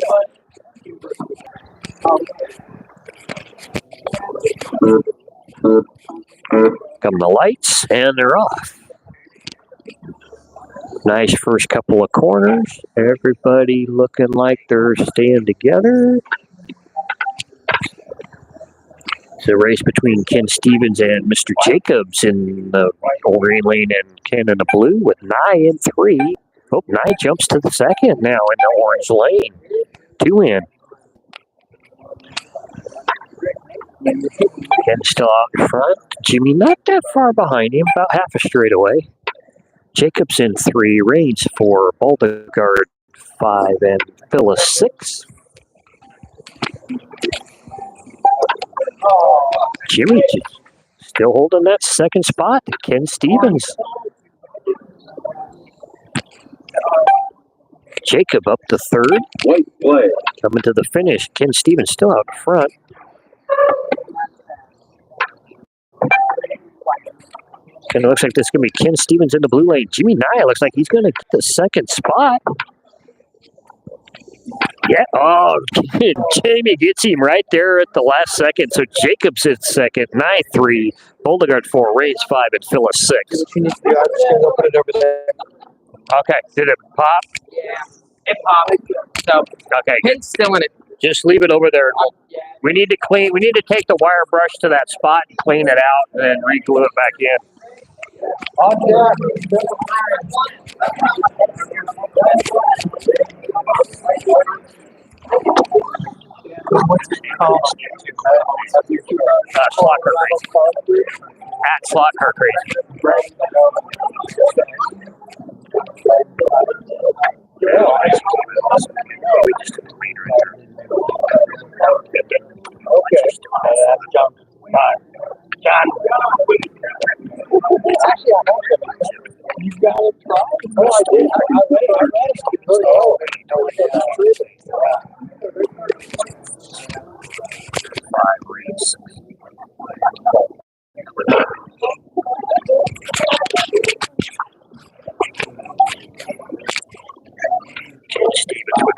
Come the lights, and they're off. Nice first couple of corners. Everybody looking like they're staying together. It's a race between Ken Stevens and Mr. Jacobs in the green lane and Ken in the blue with Nye in 3. Oh, Nye jumps to the second now in the orange lane. 2 in. Ken still out in front. Jimmy not that far behind him, about half a straightaway. Jacobs in 3, Reigns 4, Boldegard 5, and Phyllis 6. Jimmy still holding that second spot. Ken Stevens. Jacob up to 3rd. White play. Coming to the finish. Ken Stevens still out in front. And it looks like this is going to be Ken Stevens in the blue lane. Jimmy Nye looks like he's going to get the second spot. Yeah. Oh, Jamie gets him right there at the last second. So Jacobs at second, 9-3. Boldegard 4, Reigns 5, and Phyllis 6. Yeah, I'm just gonna go put it over there. Okay. Did it pop? It popped. So Okay. Good. pin's still in it. Just leave it over there. We need to clean. We need to take the wire brush to that spot and clean it out, and then re-glue it back in. What's it called? Slot Car Crazy. At Slot Car Crazy. We just took a cleaner and turned it Okay. John. John. Actually, I know him. You got it tried? Oh, I did. I read it. Oh, Five reads. Stevens with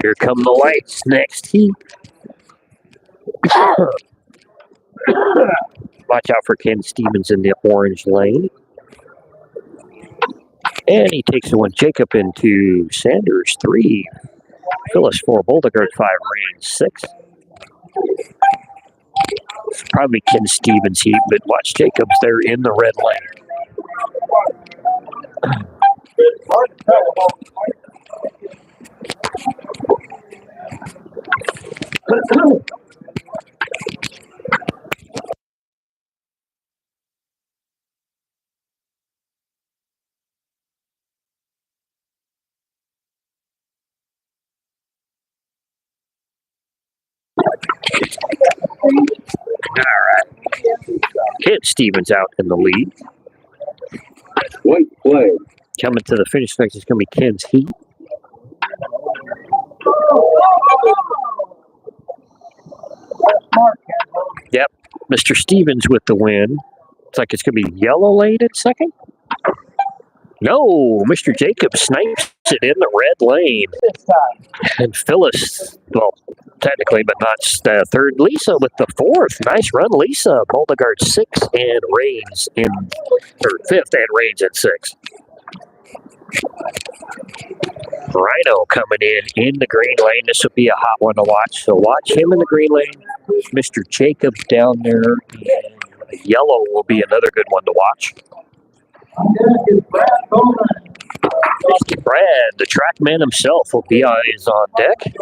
here come the lights. Next heat. Watch out for Ken Stevens in the orange lane. And he takes the one Jacob into Sanders 3. Phyllis 4, Boldegard 5, Reigns 6. It's probably Ken Stevens heat, but watch Jacobs there in the red lane. All right. Ken Stevens out in the lead. White flag. Coming to the finish next is going to be Ken's heat. Yep. Mr. Stevens with the win. Looks like it's going to be yellow lane at second. No, Mr. Jacobs snipes it in the red lane. And Phyllis, well, technically, but not third. Lisa with the fourth. Nice run, Lisa. Boldegard 6 and Reigns in fifth, and Reigns at 6. Rhino coming in the green lane. This will be a hot one to watch. So watch him in the green lane. Mr. Jacobs down there. And yellow will be another good one to watch. Mr. Brad, the track man himself, is on deck.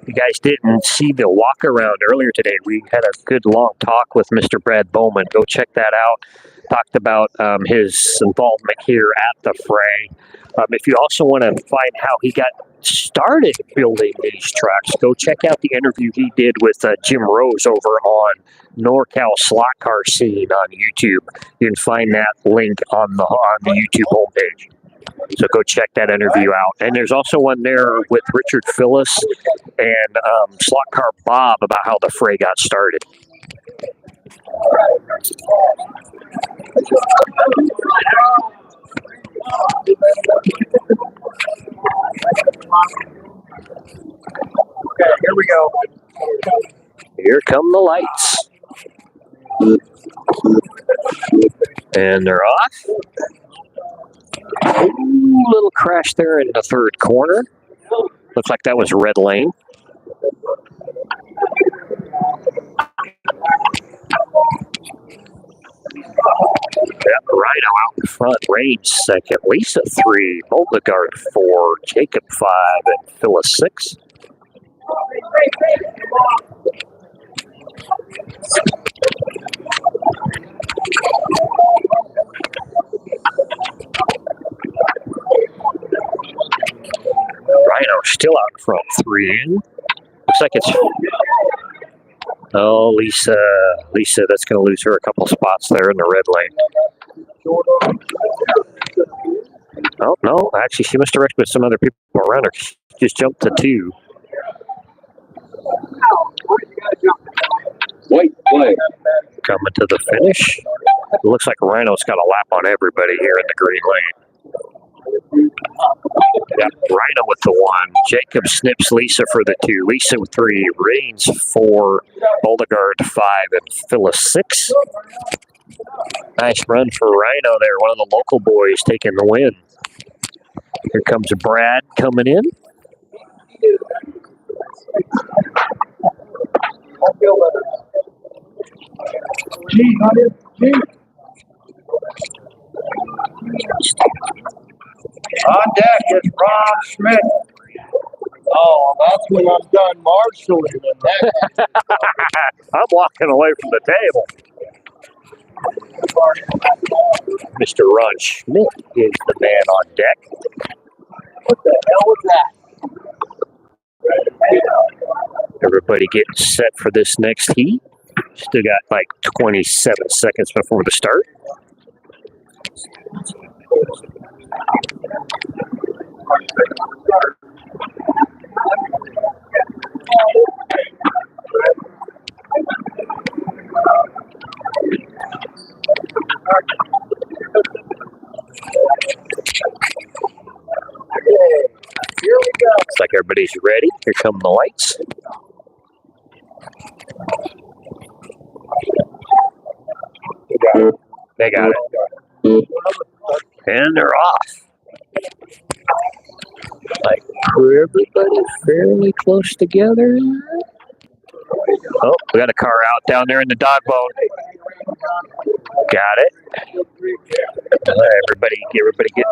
You guys didn't see the walk around earlier today. We had a good long talk with Mr. Brad Bowman. Go check that out. Talked about his involvement here at the fray. If you also want to find how he got started building these tracks, go check out the interview he did with Jim Rose over on NorCal Slot Car Scene on YouTube. You can find that link on the YouTube homepage. So go check that interview out. And there's also one there with Richard Phyllis and Slot Car Bob about how the fray got started. Okay, here we go. Here come the lights. And they're off. Ooh, little crash there in the third corner. Looks like that was red lane. Yep, Rhino out in front. Reigns second. Lisa 3. Boldegard 4. Jacob 5. And Phyllis 6. Rhino still out in front. 3. Looks like it's... Oh, Lisa, that's going to lose her a couple spots there in the red lane. Oh, no, actually, she must have wrecked with some other people around her. She just jumped to 2. White flag. Coming to the finish. It looks like Rhino's got a lap on everybody here in the green lane. Got Rhino with the 1. Jacob snips Lisa for the 2. Lisa with 3. Reigns 4. Boldegard 5. And Phyllis 6. Nice run for Rhino there. One of the local boys taking the win. Here comes Brad coming in. On deck is Ron Schmidt. Oh, that's when I'm done marshalling the neck. I'm walking away from the table. Mr. Ron Schmidt is the man on deck. What the hell was that? Everybody getting set for this next heat. Still got like 27 seconds before the start. Here we go. Looks like everybody's ready. Here come the lights. They got it. And they're off. Like everybody fairly close together. Oh, we got a car out down there in the dog bone. Got it. Everybody get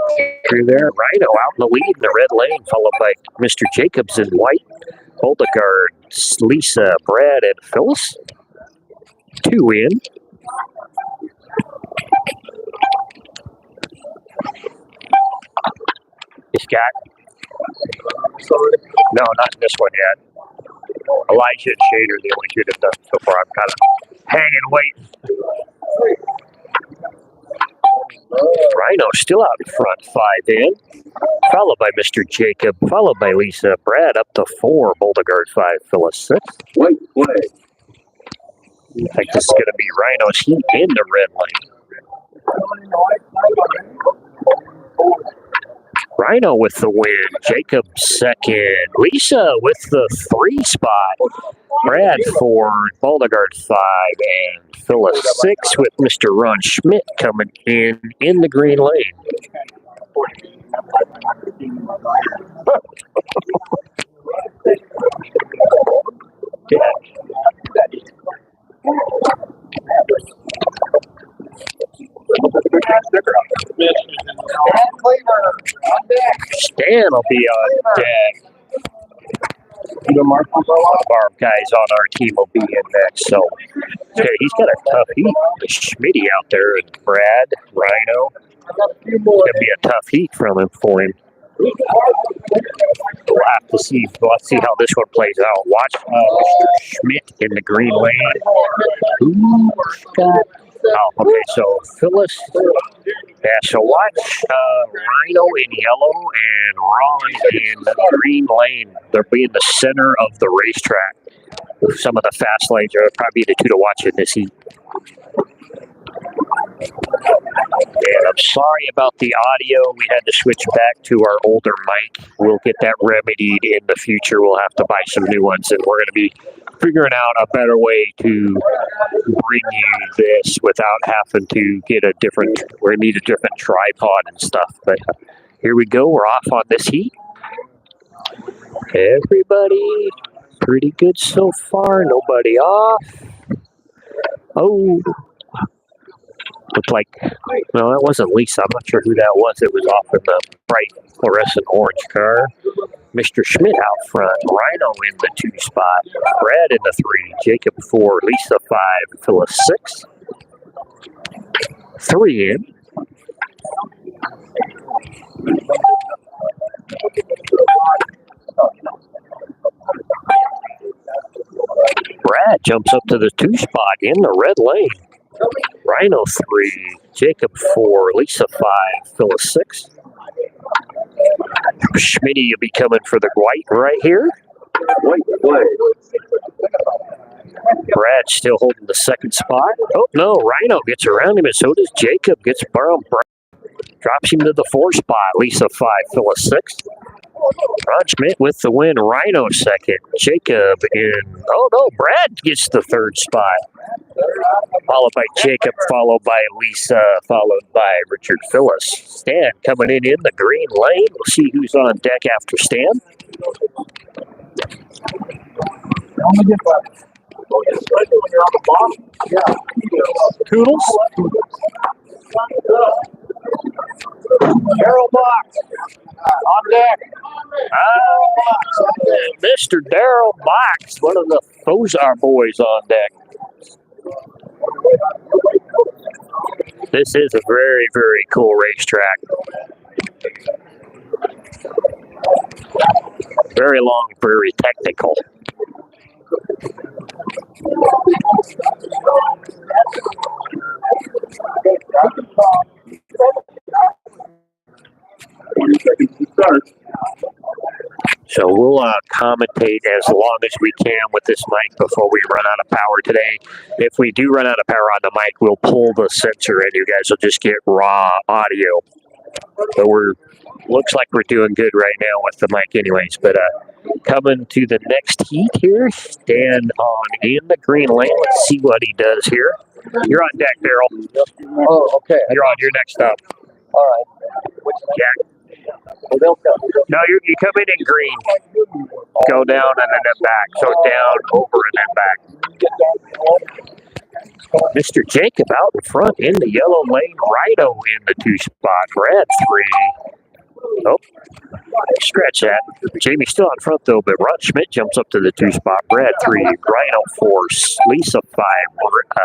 through there. Rhino out in the lead in the red lane, followed by Mr. Jacobs in white. Boldegard, Lisa, Brad, and Phyllis. 2 in. He's got. No, not this one yet. Elijah and Shader are the only 2 that have done so far. I'm kind of hanging, waiting. Rhino still out in front, 5 in. Followed by Mr. Jacob, followed by Lisa. Brad up to 4. Boldegard 5, Phyllis 6. White flag. I think this is going to be Rhino's heat in the red lane. Rhino with the win. Jacob 2nd. Lisa with the 3 spot. Brad 4. Boldegard 5. And Phyllis 6 with Mr. Ron Schmidt coming in the green lane. Stan will be on deck. One of our guys on our team will be in next. So yeah, he's got a tough heat. Schmitty out there and Brad, Rhino. It's going to be a tough heat for him. We'll have to see. Let's see how this one plays out. Watch Mr. Schmidt in the green lane. Oh, okay, so Phyllis. Yeah, so watch Rhino in yellow and Ron in the green lane. They'll be in the center of the racetrack. Some of the fast lanes are probably the 2 to watch in this heat. And I'm sorry about the audio. We had to switch back to our older mic. We'll get that remedied in the future. We'll have to buy some new ones, and we're going to be figuring out a better way to bring you this without having to get a different, we're going to need a different tripod and stuff. But here we go. We're off on this heat. Everybody pretty good so far. Nobody off. Oh. Looked like, no, that wasn't Lisa. I'm not sure who that was. It was off in the bright fluorescent orange car. Mr. Schmidt out front. Rhino in the 2 spot. Brad in the 3. Jacob 4. Lisa 5. Phyllis 6. 3 in. Brad jumps up to the 2 spot in the red lane. Rhino 3, Jacob 4, Lisa 5, Phyllis 6. Schmitty will be coming for the white right here. White flag. Brad's still holding the second spot. Oh, no, Rhino gets around him, and so does Jacob. Gets Brown. Drops him to the 4 spot. Lisa 5, Phyllis 6. Ron Schmidt with the win. Rhino second. Jacob in. Oh, no, Brad gets the 3rd spot. Followed by Jacob, followed by Lisa, followed by Richard Phyllis. Stan coming in the green lane. We'll see who's on deck after Stan. Toodles. Darrell Box on deck. Mr. Darrell Box, one of the Fozar boys on deck. This is a very, very cool racetrack. Very long, very technical. So we'll commentate as long as we can with this mic before we run out of power today. If we do run out of power on the mic, we'll pull the sensor and you guys will just get raw audio. But looks like we're doing good right now with the mic anyways. But coming to the next heat here, stand on in the green lane. Let's see what he does here. You're on deck, Darrell. Oh, okay. You're next up. All right. Which Jack. well, they'll come. No, you come in green. Go down and then back. So down, over, and then back. Mr. Jacob out in front in the yellow lane. Rhino in the 2 spot. Brad 3. Oh, scratch that. Jamie's still out front though, but Ron Schmidt jumps up to the 2 spot. Brad 3. Rhino 4. Lisa 5.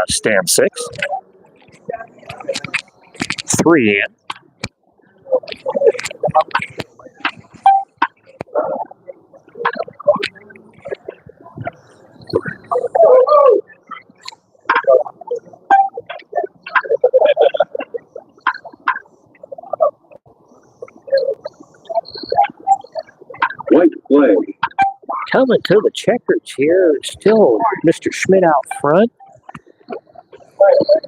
Stan 6. 3 in. White flag. Coming to the checkers here, still Mr. Schmidt out front.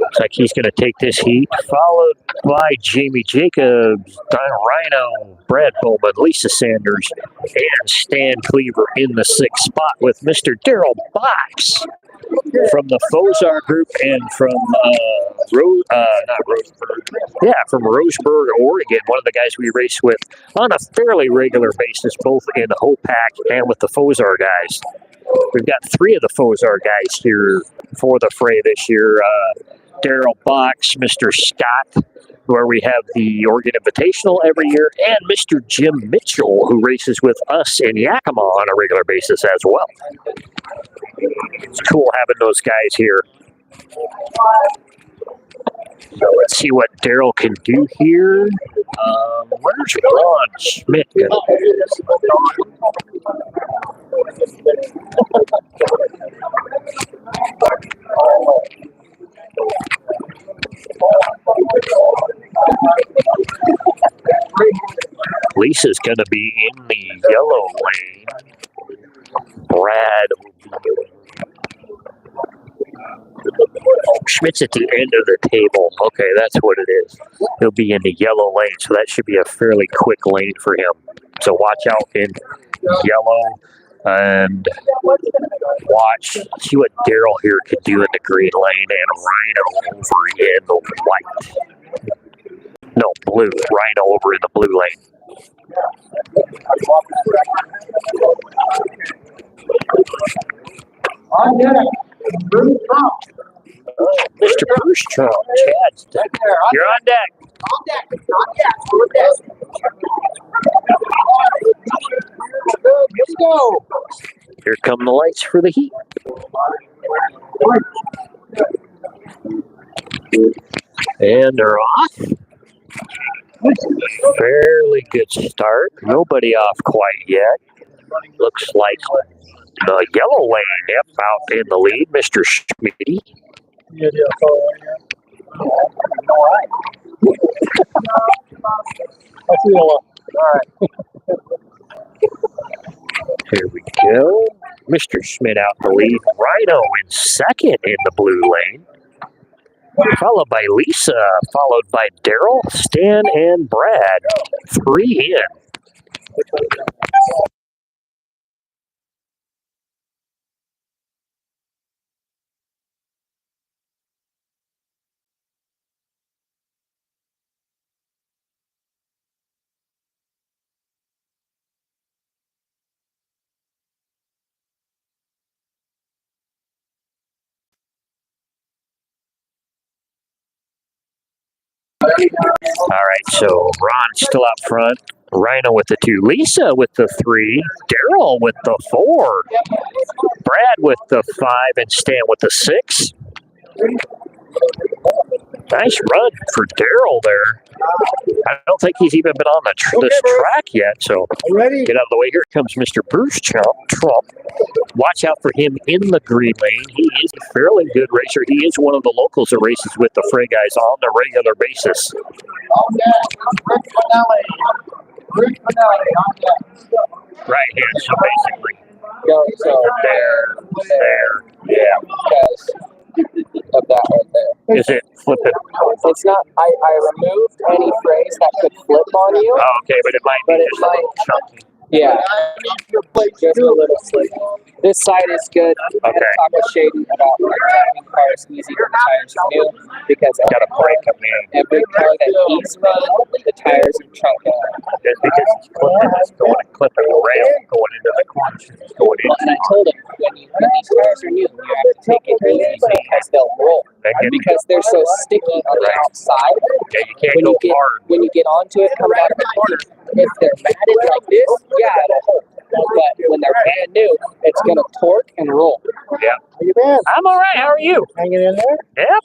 Looks like he's going to take this heat, followed by Jamie Jacobs, Don Rhino, Brad Bowman, Lisa Sanders, and Stan Cleaver in the 6th spot with Mr. Darrell Box from the Fozar group and from from Roseburg, Oregon, one of the guys we race with on a fairly regular basis, both in the Hopac and with the Fozar guys. We've got 3 of the Fozar guys here for the fray this year. Darrell Box, Mr. Scott, where we have the Oregon Invitational every year, and Mr. Jim Mitchell, who races with us in Yakima on a regular basis as well. It's cool having those guys here. So let's see what Darrell can do here. Where's Ron Schmidt going to do this? Lisa's going to be in the yellow lane. Brad. Schmidt's at the end of the table. Okay, that's what it is. He'll be in the yellow lane, so that should be a fairly quick lane for him. So watch out in yellow and see what Darrell here could do in the green lane and Rhino over in the white. No, blue. Rhino over in the blue lane. Mr. Bruce Trump, Chad's deck. You're on deck. Here we go. Here come the lights for the heat. And they're off. Fairly good start. Nobody off quite yet. Looks like the yellow lane, yep, out in the lead, Mr. Schmitty. That's yellow. All right. Here we go. Mr. Schmidt out in the lead. Rhino in second in the blue lane. Followed by Lisa, followed by Daryl, Stan, and Brad. 3 in. All right, so Ron still out front. Rhino with the 2. Lisa with the 3. Daryl with the 4. Brad with the 5. And Stan with the 6. Nice run for Daryl there. I don't think he's even been on this track yet, so get out of the way. Here comes Mr. Bruce Trump. Watch out for him in the green lane. He is a fairly good racer. He is one of the locals that races with the Frey guys on a regular basis. Right here, so basically. There. Yeah. Of that right there. Is it flipping? It's not. I removed any phrase that could flip on you. Oh, okay, but it might be just a little chunky. Yeah. Just a little slick. This side is good. Okay. Talk with Shaden about driving cars easy when the tires are new because Got to break them in. every car that he's run, the tires are chunking out. Just because he's clipping the rail going into the corner. He's going Well, and into I told him when these tires are new, you have to take it easy because they'll roll. Because they're so sticky on the outside. Yeah, you can't When go you get hard. when you get onto it, come out of the corner. If they're matted like this, yeah, it'll hold. But when they're brand new, it's gonna torque and roll. Yeah. How you been? I'm all right. How are you? Hanging in there? Yep.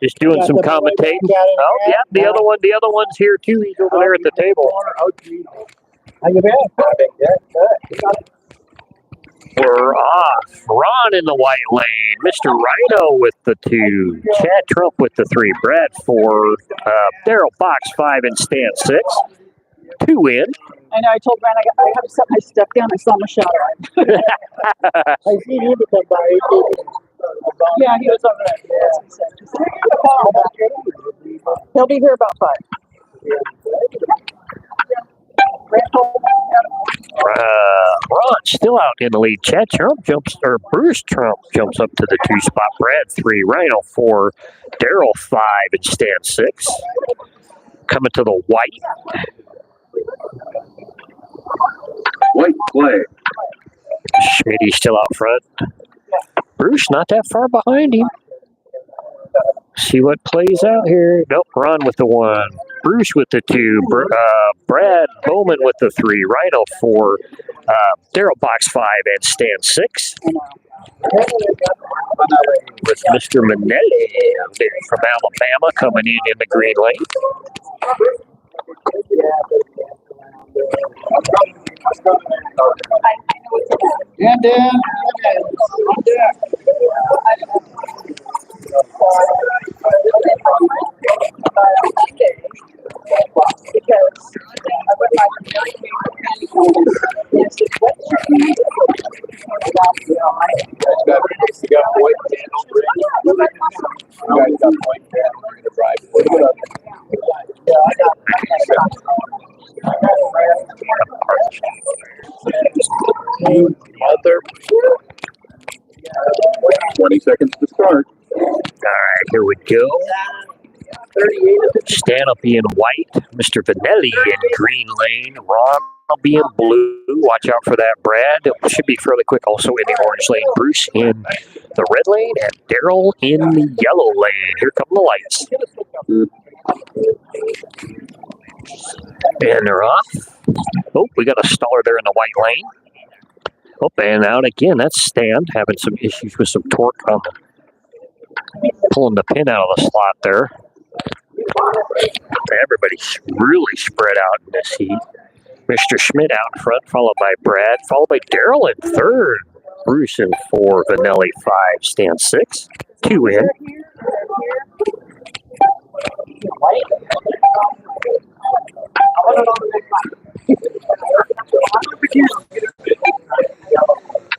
Just doing some commentating. Oh, yeah. The other one's here too. He's over there at the table. How you been? Good. We're off. Ron in the white lane. Mr. Rhino with the 2. Chad Trump with the 3. Brad 4. Daryl Fox 5 and Stan 6. 2 in. I know. I told Brad I have to set my step down. I saw my shadow. I see you to come by. Yeah, he was over there. He'll be here about 5. Ron still out in the lead. Chad Trump Bruce Trump jumps up to the 2 spot. Brad 3, Rhino 4, Daryl 5, and Stan 6. Coming to the white. White flag. Schmitty still out front. Bruce not that far behind him. See what plays out here. Nope, Ron with the 1. Bruce with the 2. Brad Bowman with the 3. Rhino 4. Daryl Box 5 and Stan 6. With Mr. Manelli from Alabama coming in the green lane. And Mother. 20 seconds to start. All right, here we go. Stan will be in white. Mr. Vanelli in green lane. Ron will be in blue. Watch out for that, Brad. It should be fairly quick also in the orange lane. Bruce in the red lane and Daryl in the yellow lane. Here come the lights. And they're off. Oh, we got a staller there in the white lane. Oh, and out again. That's Stan having some issues with some torque on pulling the pin out of the slot there. Everybody's really spread out in this heat. Mr. Schmidt out in front, followed by Brad, followed by Daryl in third. Bruce in 4, Vanelli 5, Stan 6. 2 in.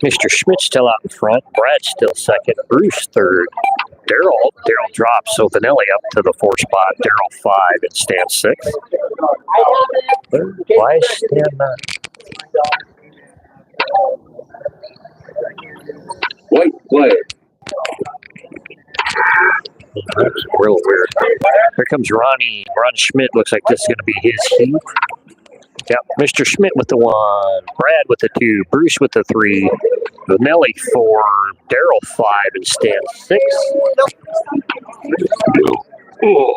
Mr. Schmidt's still out in front. Brad's still second. Bruce third. Daryl drops, so Vanelli up to the 4th spot. Daryl 5 and Stan 6. Third, why Stan 9? White flag. That's real weird. Here comes Ronnie Schmidt. Looks like this is going to be his heat. Yep, Mr. Schmidt with the 1, Brad with the 2, Bruce with the 3, Vanelli 4, Daryl 5, and Stan 6. Oh.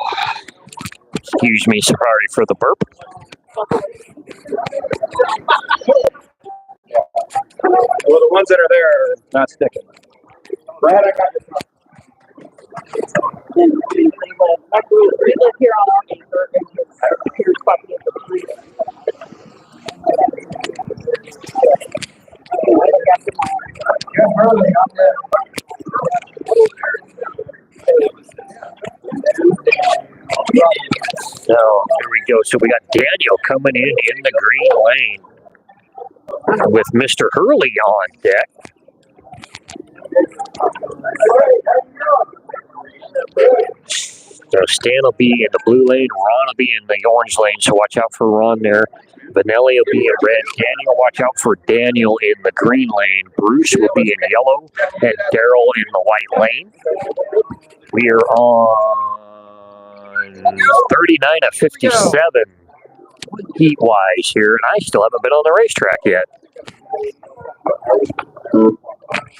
Excuse me, sorry for the burp. Well, the ones that are there are not sticking. Brad, I got your truck. We live here on our acre, and here's fucking the tree. So here we go. So we got Daniel coming in the green lane with Mr. Hurley on deck. So Stan will be in the blue lane, Ron will be in the orange lane, so watch out for Ron there. Vanelli will be in red. Daniel, watch out for Daniel in the green lane. Bruce will be in yellow, and Daryl in the white lane. We are on 39 of 57 heat-wise here, and I still haven't been on the racetrack yet.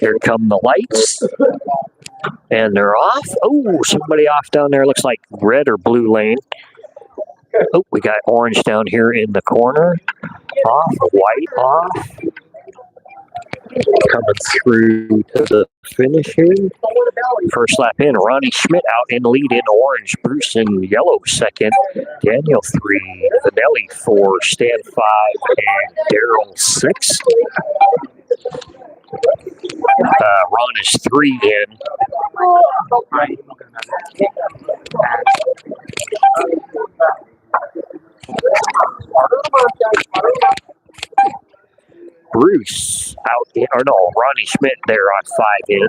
Here come the lights. And they're off. Oh, somebody off down there. Looks like red or blue lane. Oh, we got orange down here in the corner. Off, white off. Coming through to the finish here. First lap in. Ronnie Schmidt out in lead in orange. Bruce in yellow second. Daniel 3. Vanelli 4. Stan 5. And Daryl 6. Ron is 3 in. Bruce out in, or no, Ronnie Schmidt there on 5 in.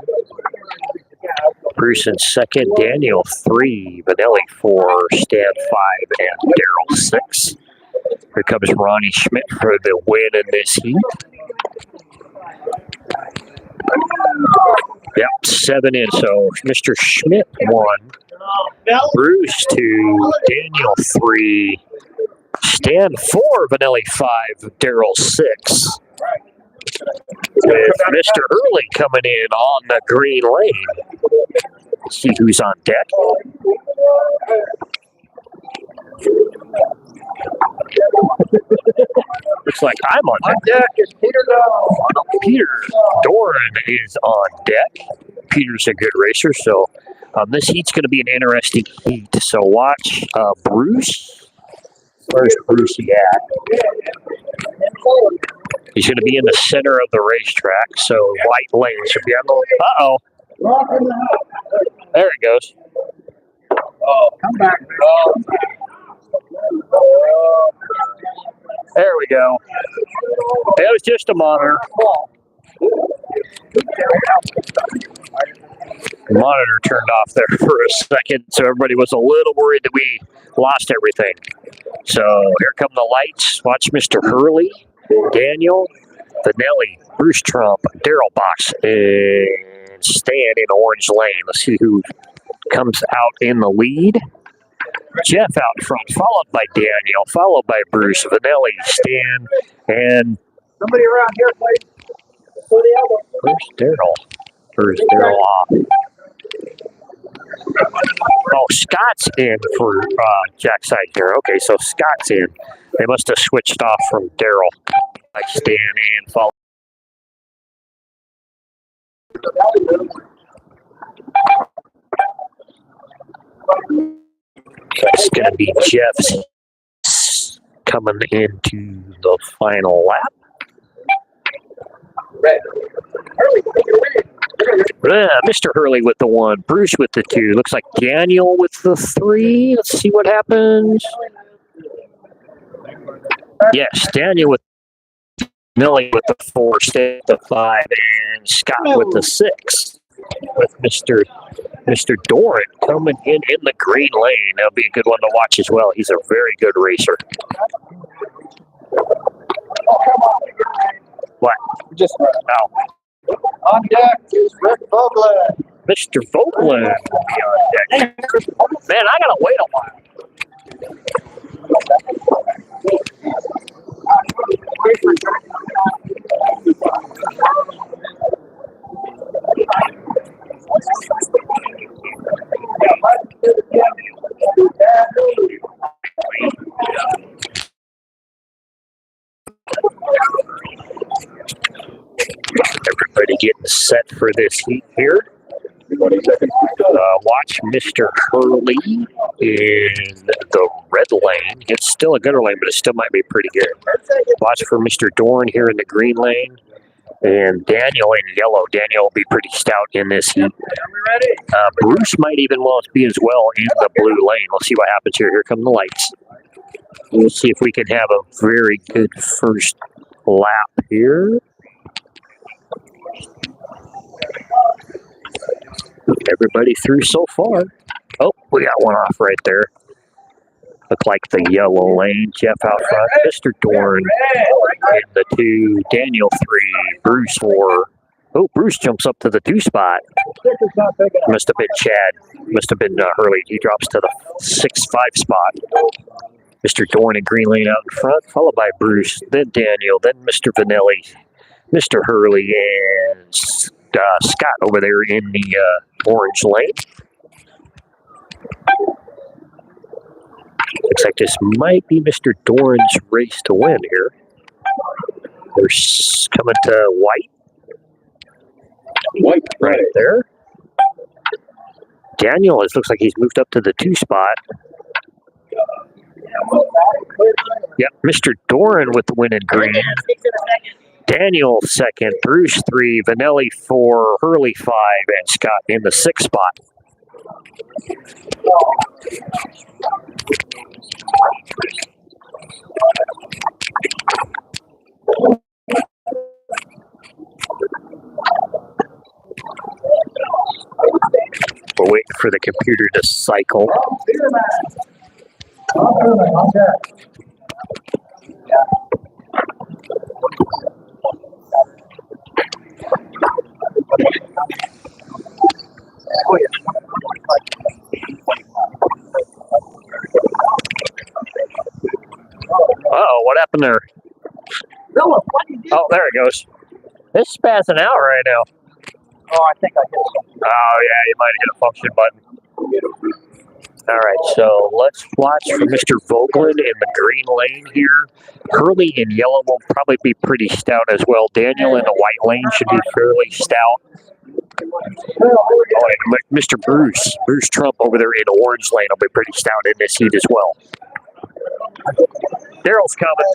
Bruce in second, Daniel 3, Vanelli 4, Stan 5, and Daryl 6. Here comes Ronnie Schmidt for the win in this heat. Yep, 7 in. So Mr. Schmidt 1, Bruce 2, Daniel 3, Stan 4, Vanelli 5, Daryl 6. With Mr. Hurley coming in on the green lane. Let's see who's on deck. Looks like I'm on deck. Deck is Peter Doran. Peter Doran is on deck. Peter's a good racer, so this heat's going to be an interesting heat. So watch Bruce. Where's Bruce at? He's going to be in the center of the racetrack, so white lane should be on the. Uh-oh. There he goes. Oh, come back. There we go. It was just a monitor. The monitor turned off there for a second, so everybody was a little worried that we lost everything. So here come the lights. Watch Mr. Hurley, Daniel, Vanelli, Bruce Trump, Daryl Box, and Stan in orange lane. Let's see who comes out in the lead. Jeff out front, followed by Daniel, followed by Bruce, Vanelli, Stan, and Somebody around here, please. where's Daryl? Where's Daryl off? Oh, Scott's in for Jack Side here. Okay, so Scott's in. They must have switched off from Daryl. Like Stan and follow. So it's going to be Jeff's coming into the final lap. Mr. Hurley with the 1, Bruce with the 2. Looks like Daniel with the 3. Let's see what happens. Yes, Daniel with Millie with the 4, State the 5, and Scott with the 6. With Mr. Doran coming in the green lane. That'll be a good one to watch as well. He's a very good racer. What? Just Oh, On deck is Rick Vogler. Mr. Vogler will be on deck. Man, I gotta wait a while. Everybody getting set for this heat here. 20 seconds. Watch Mr. Hurley in the red lane. It's still a gutter lane, but it still might be pretty good. Watch for Mr. Doran here in the green lane. And Daniel in yellow. Daniel will be pretty stout in this heat. Bruce might even well be as well in the blue lane. We'll see what happens here. Here come the lights. We'll see if we can have a very good first lap here. Everybody through so far. Oh, we got one off right there. Look like the yellow lane. Jeff out front. Mr. Doran in the 2. Daniel 3. Bruce 4. Oh, Bruce jumps up to the 2 spot. Must have been Chad. Must have been Hurley. He drops to the 6-5 spot. Mr. Doran in green lane out in front, followed by Bruce, then Daniel, then Mr. Vanelli, Mr. Hurley, and Scott over there in the orange lane. Looks like this might be Mr. Doran's race to win here. They're coming to white. White Right there. Daniel, it looks like he's moved up to the 2 spot. Yep, Mr. Doran with the win in green. Daniel 2nd, Bruce 3, Vanelli 4, Hurley 5, and Scott in the 6th spot. We're waiting for the computer to cycle. Uh-oh, what happened there? Oh, there it goes. This is passing out right now. Oh, I think I hit something. Oh, yeah, you might hit a function button. All right, so let's watch for Mr. Vogelin in the green lane here. Hurley in yellow will probably be pretty stout as well. Daniel in the white lane should be fairly stout. Oh, and Mr. Bruce Trump over there in the orange lane will be pretty stout in this heat as well. Daryl's coming.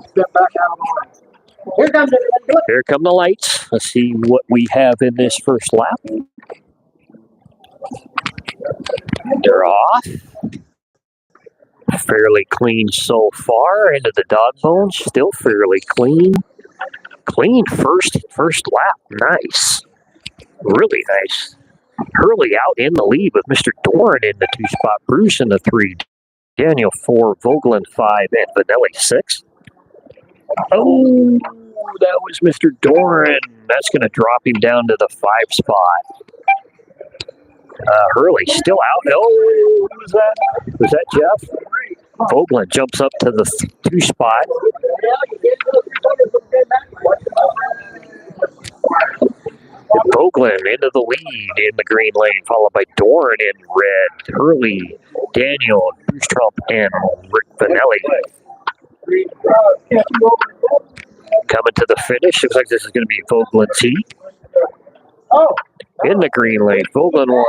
Step back out of the way. Here comes it. Here come the lights. Let's see what we have in this first lap. They're off. Fairly clean so far. Into the dog bones. Still fairly clean. Clean first lap. Nice. Really nice. Hurley out in the lead with Mr. Doran in the 2 spot. Bruce in the 3. Daniel 4. Vogelin 5. And Vanelli 6. Oh, that was Mr. Doran. That's going to drop him down to the 5 spot. Hurley still out. Oh, who was that? Was that Jeff? Vogelin jumps up to the 2 spot. Vogelin into the lead in the green lane, followed by Doran in red. Hurley, Daniel, Bruce Trump, and Rick Vanelli. Coming to the finish. Looks like this is going to be Vogelin's heat. In the green lane, Vogelin 1.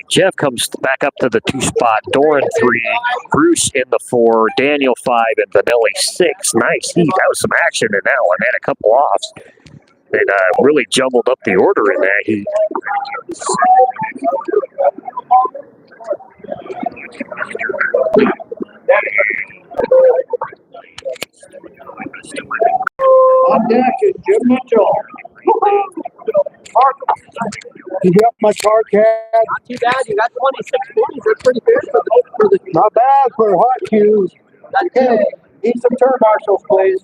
Jeff comes back up to the 2 spot. Doran 3. Bruce in the 4. Daniel 5. And Vanelli 6. Nice heat. That was some action in that one. Had a couple offs. And really jumbled up the order in that heat. On deck is Jim Mitchell. You got my car, Cat? Not too bad. You got 26 points. That's pretty good for the Not bad for hot cues. Okay, need some turn marshals, please.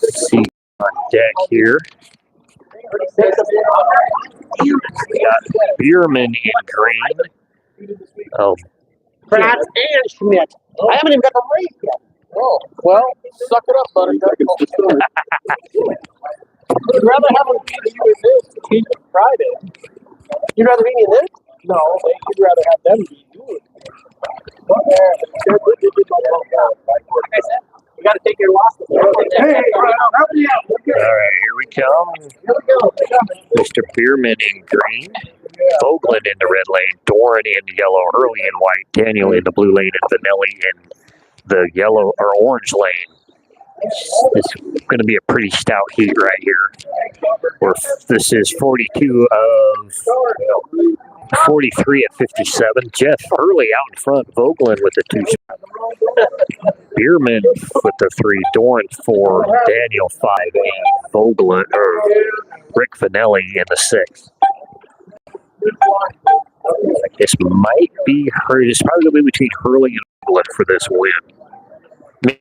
See on deck here. We got Bierman in green. Oh, Pratt and Schmidt. I haven't even got the race yet. Oh, well, suck it up, Buttercup. You'd rather have them beat you in this than beat you Friday. You'd rather beat me in this? No, you'd rather have them beat you. Like I said, you got to take your losses. Hey, help me out. all right, here we come. Here we go. Mr. Bierman in green. Vogeland in the red lane. Doran in the yellow. Hurley in white. Daniel in the blue lane. And Vanelli in the yellow or orange lane. It's going to be a pretty stout heat right here. This is 42 of 43 of 57. Jeff Hurley out in front. Vogeland with the 2 spot. Bierman with the 3. Doran 4. Daniel 5. And Vogeland or Rick Vanelli in the 6. This might be her. It's probably going to be between Hurley and Vogeland for this win.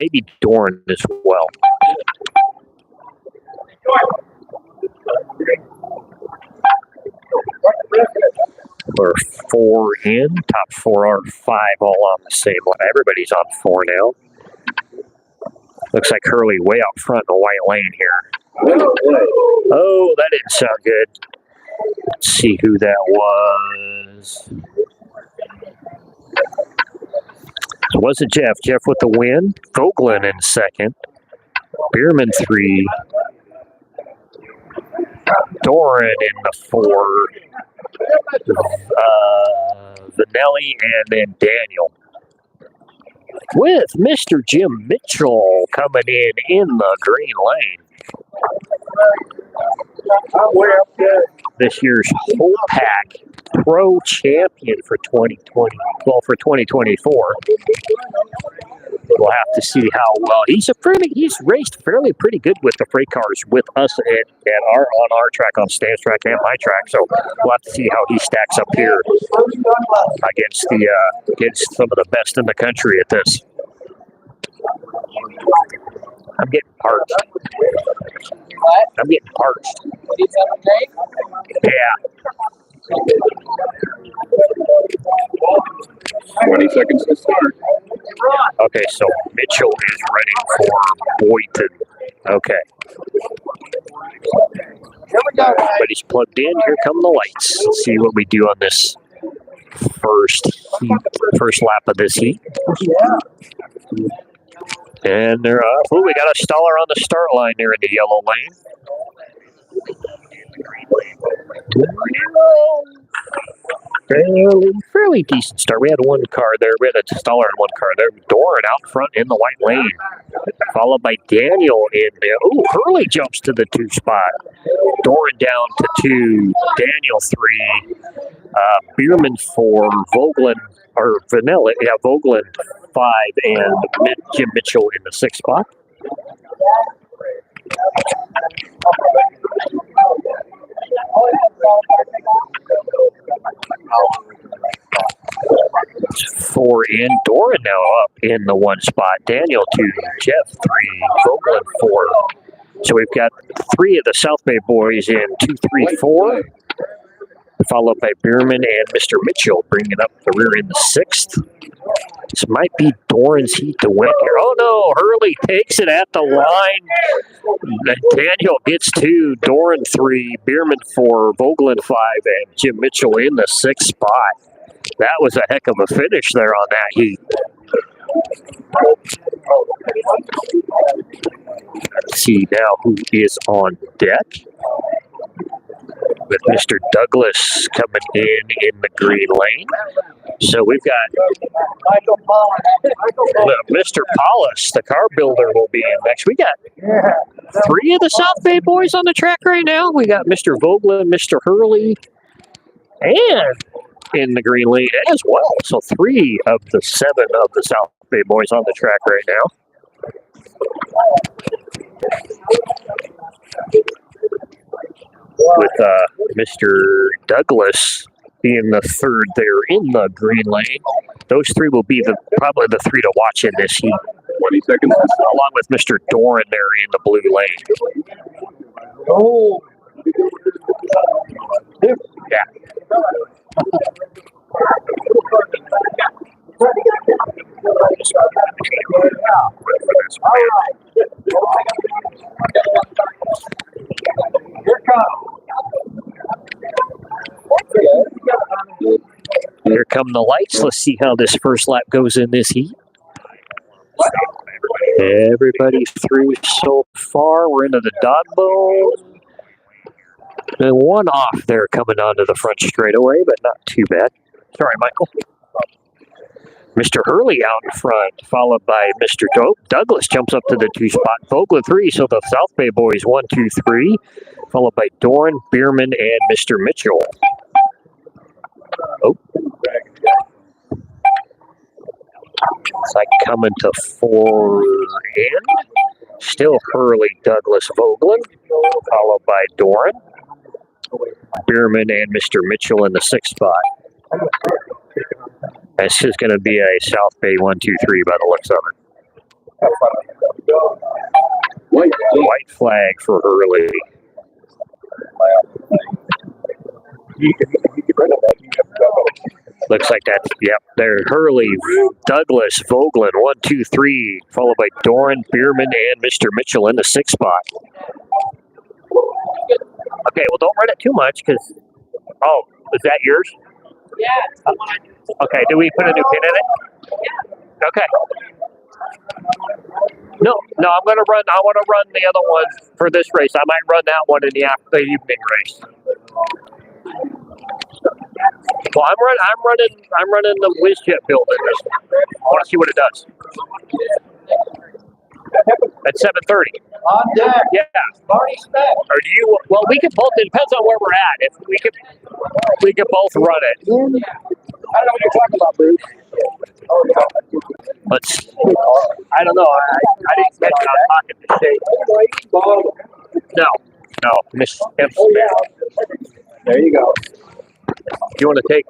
Maybe Doran as well. We're 4 in. Top 4 are 5 all on the same line. Everybody's on 4 now. Looks like Hurley way out front in the white lane here. Oh, that didn't sound good. Let's see who that was. It wasn't Jeff. Jeff with the win. Vogeland in second. Bierman 3. Doran in the 4. Vanelli and then Daniel. With Mr. Jim Mitchell coming in the green lane. This year's whole pack pro champion for 2020. Well, for 2024. We'll have to see how well he's raced fairly pretty good with the freight cars with us on our track, on Stan's track and my track. So we'll have to see how he stacks up here against some of the best in the country at this. I'm getting parched. What? I'm getting parched. Need something to drink? Yeah. 20 seconds to start. Okay, so Mitchell is running for Boynton. Okay. Everybody's plugged in. Here come the lights. Let's see what we do on this first lap of this heat. And they're off. Oh, we got a staller on the start line there in the yellow lane. Fairly decent start. We had one car there. We had a staller in one car there. Doran out front in the white lane. Followed by Daniel in there. Oh, Hurley jumps to the 2 spot. Doran down to 2. Daniel 3. Bierman 4. Vogeland, or Vanelli. Yeah, Vogeland 5. And Jim Mitchell in the 6th spot. Four in. Doran now up in the 1 spot. Daniel 2. Jeff 3. Vogeland 4. So we've got 3 of the South Bay boys in 2, 3, 4. Followed by Bierman and Mr. Mitchell bringing up the rear in the 6th. This might be Doran's heat to win here. Oh no, Hurley takes it at the line. Daniel gets 2, Doran 3, Bierman 4, Vogeland 5, and Jim Mitchell in the 6th spot. That was a heck of a finish there on that heat. Let's see now who is on deck. With Mr. Douglas coming in the green lane. So we've got Mr. Paulus, the car builder, will be in next. We got 3 of the South Bay boys on the track right now. We got Mr. Vogeland, Mr. Hurley, and in the green lane as well. So 3 of the 7 of the South Bay boys on the track right now. With Mr. Douglas being the 3rd there in the green lane. Those 3 will be probably the 3 to watch in this heat. 20 seconds. Along with Mr. Doran there in the blue lane. Oh. Yeah. Here come the lights. Let's see how this first lap goes in this heat. Everybody through so far. We're into the dog bone. And 1 off there coming onto the front straightaway, but not too bad. Sorry, Michael. Mr. Hurley out in front, followed by Mr. Douglas jumps up to the 2 spot. Vogler 3, so the South Bay boys 1, 2, 3, followed by Doran, Bierman, and Mr. Mitchell. Oh. It's like coming to 4 in. Still Hurley, Douglas, Vogelin, followed by Doran, Bierman, and Mr. Mitchell in the 6th spot. This is going to be a South Bay 1, 2, 3 by the looks of it. White flag for Hurley. Looks like that's, yep, there. Hurley, Douglas, Vogelin, 1, 2, 3, followed by Doran, Bierman, and Mr. Mitchell in the 6th spot. Okay, well, don't run it too much because, oh, is that yours? Yeah. Okay, do we put a new pin in it? Yeah. Okay. No, I want to run the other one for this race. I might run that one in the evening race. Well, I'm running the WizJet build in this one. I want to see what it does. At 7:30. On deck. Yeah. Marty Spec. Or do you? Well, we can both. It depends on where we're at. If we could both run it. I don't know what you're talking about, Bruce. Oh, yeah. Let's. I don't know. I didn't catch it. I'm talking to Shay. No, Miss M. There you go. You want to take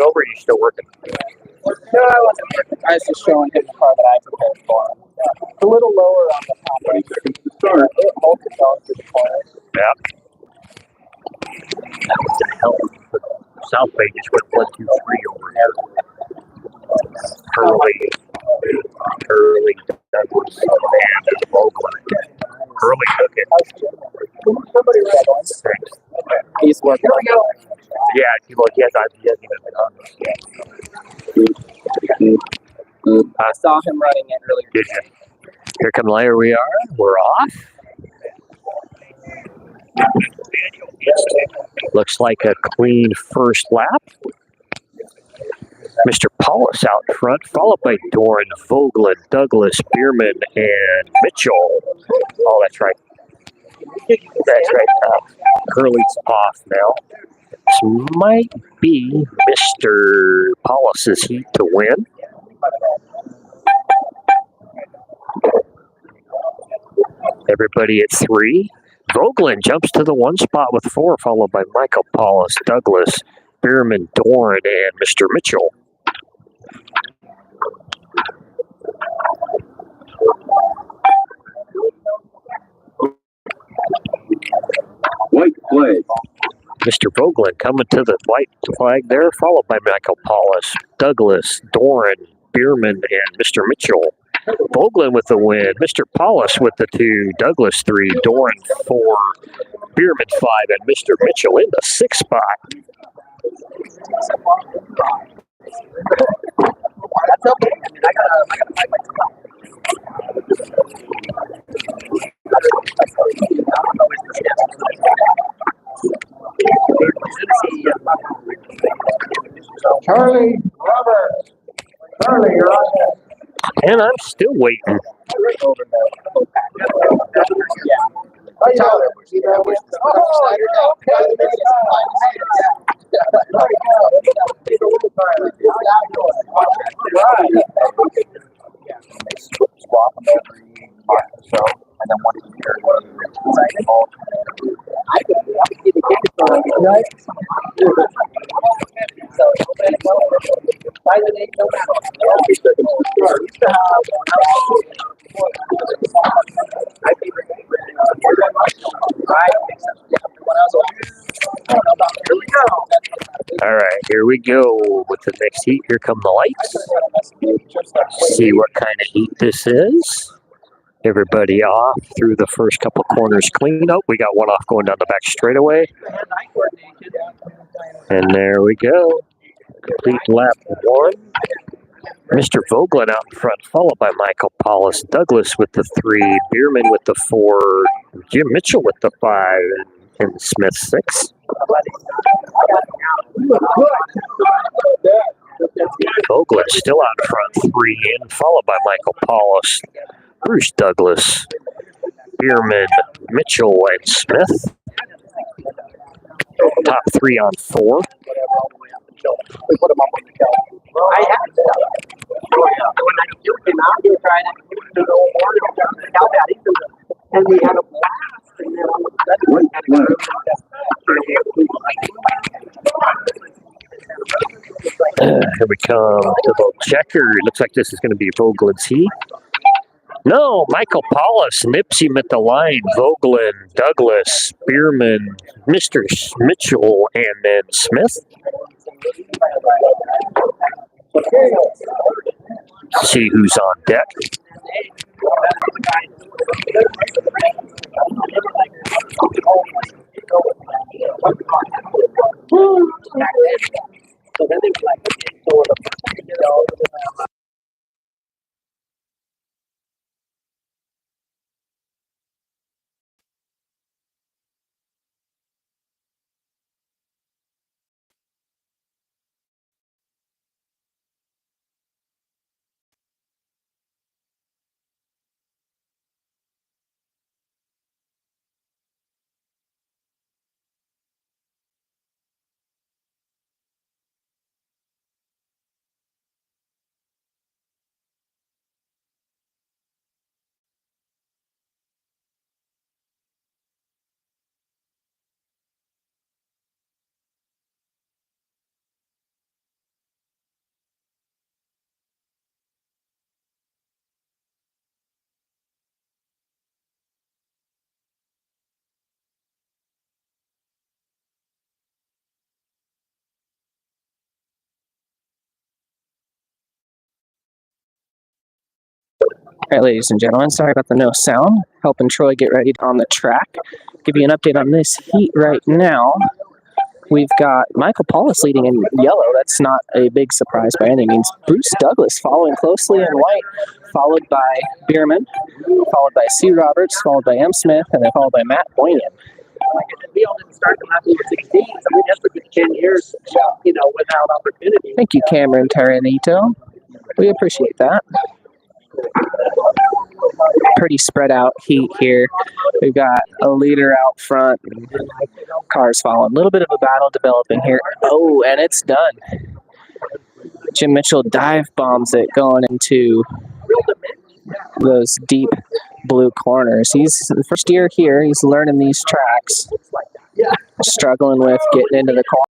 over? Or are you still working? No, I was just showing him the car that I prepared for him. It's a little lower on the top. 20 seconds to start. It holds it down to the corner. Yeah. Hell, South Bay just went 1, 2, 3 over here. Hurley, Douglas, and Vogelin. Hurley took it. Somebody read one. He's working on it. Yeah, he hasn't even been on this yet. I saw him running it earlier. Did you? Here come later we are. We're off. Looks like a clean first lap. Mr. Paulus out front, followed by Doran, Vogelin, Douglas, Bierman, and Mitchell. Oh, that's right. That's right. Hurley's off now. This might be Mr. Paulus's heat to win. Everybody at 3. Vogelin jumps to the 1 spot with 4, followed by Michael Paulus, Douglas, Bierman, Doran, and Mr. Mitchell. White flag. Mr. Vogelin coming to the white flag there, followed by Michael Paulus, Douglas, Doran, Bierman, and Mr. Mitchell. Vogelin with the win, Mr. Paulus with the 2, Douglas 3, Doran 4, Bierman 5, and Mr. Mitchell in the 6th spot. That's okay. I gotta Charlie, Robert, Charlie, you're on that. And I'm still waiting. Yeah. Oh, yeah. Swap them every month or so, and then once a year, they all All right, here we go with the next heat. Here come the lights. See what kind of heat this is. Everybody off through the first couple corners clean. Oh, we got one off going down the back straightaway. And there we go. Complete lap one. Mr. Vogelin out in front, followed by Michael Paulus, Douglas with the 3, Bierman with the 4, Jim Mitchell with the 5, and Smith 6. Vogelin still out in front, 3 in, followed by Michael Paulus, Bruce Douglas, Bierman, Mitchell, and Smith. Top 3 on 4. I had to. When I came out here trying to go more, and we had a blast. And then all of a sudden, we had to go. Here we come to the checker. It looks like this is going to be Vogelin's heat. No, Michael Paulus nips him at the line. Vogelin, Douglas, Bierman, Mr. Mitchell, and then Smith. See who's on deck. So then they were like, okay, so All right, ladies and gentlemen, sorry about the no sound. Helping Troy get ready on the track. Give you an update on this heat right now. We've got Michael Paulus leading in yellow. That's not a big surprise by any means. Bruce Douglas following closely in white, followed by Bierman, followed by C. Roberts, followed by M. Smith, and then followed by Matt Boynian. we all didn't start till after we were 16, so we just took 10 years, without opportunity. Thank you, Cameron Taranito. We appreciate that. Pretty spread out heat here. We've got a leader out front, and cars following. A little bit of a battle developing here. Oh, and it's done. Jim Mitchell dive bombs it going into those deep blue corners. He's the first year here. He's learning these tracks. Struggling with getting into the corners.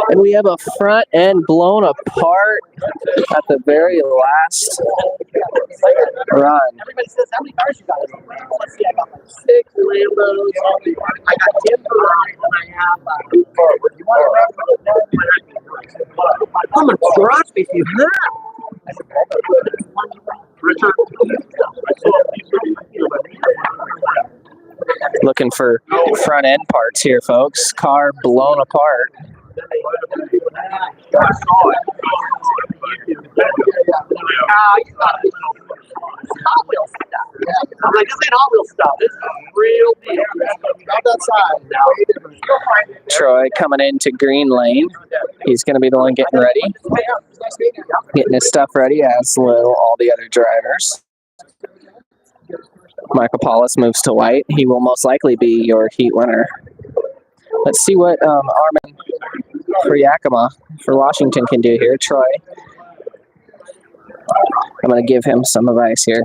And we have a front end blown apart at the very last run. Everybody says, how many cars you got? Let's see, I got 6 Lambos. I got 10 Ferraris, and I have you want how much garage space do you have? Richard. Looking for front end parts here, folks. Car blown apart. Hot Wheels stuff. I'm like, this ain't Hot Wheels stuff. This is real deal. Not that side. Troy coming into green lane. He's going to be the one getting ready. Getting his stuff ready, as will all the other drivers. Michael Paulus moves to white. He will most likely be your heat winner. Let's see what Armin for Yakima, for Washington can do here. Troy. I'm going to give him some advice here.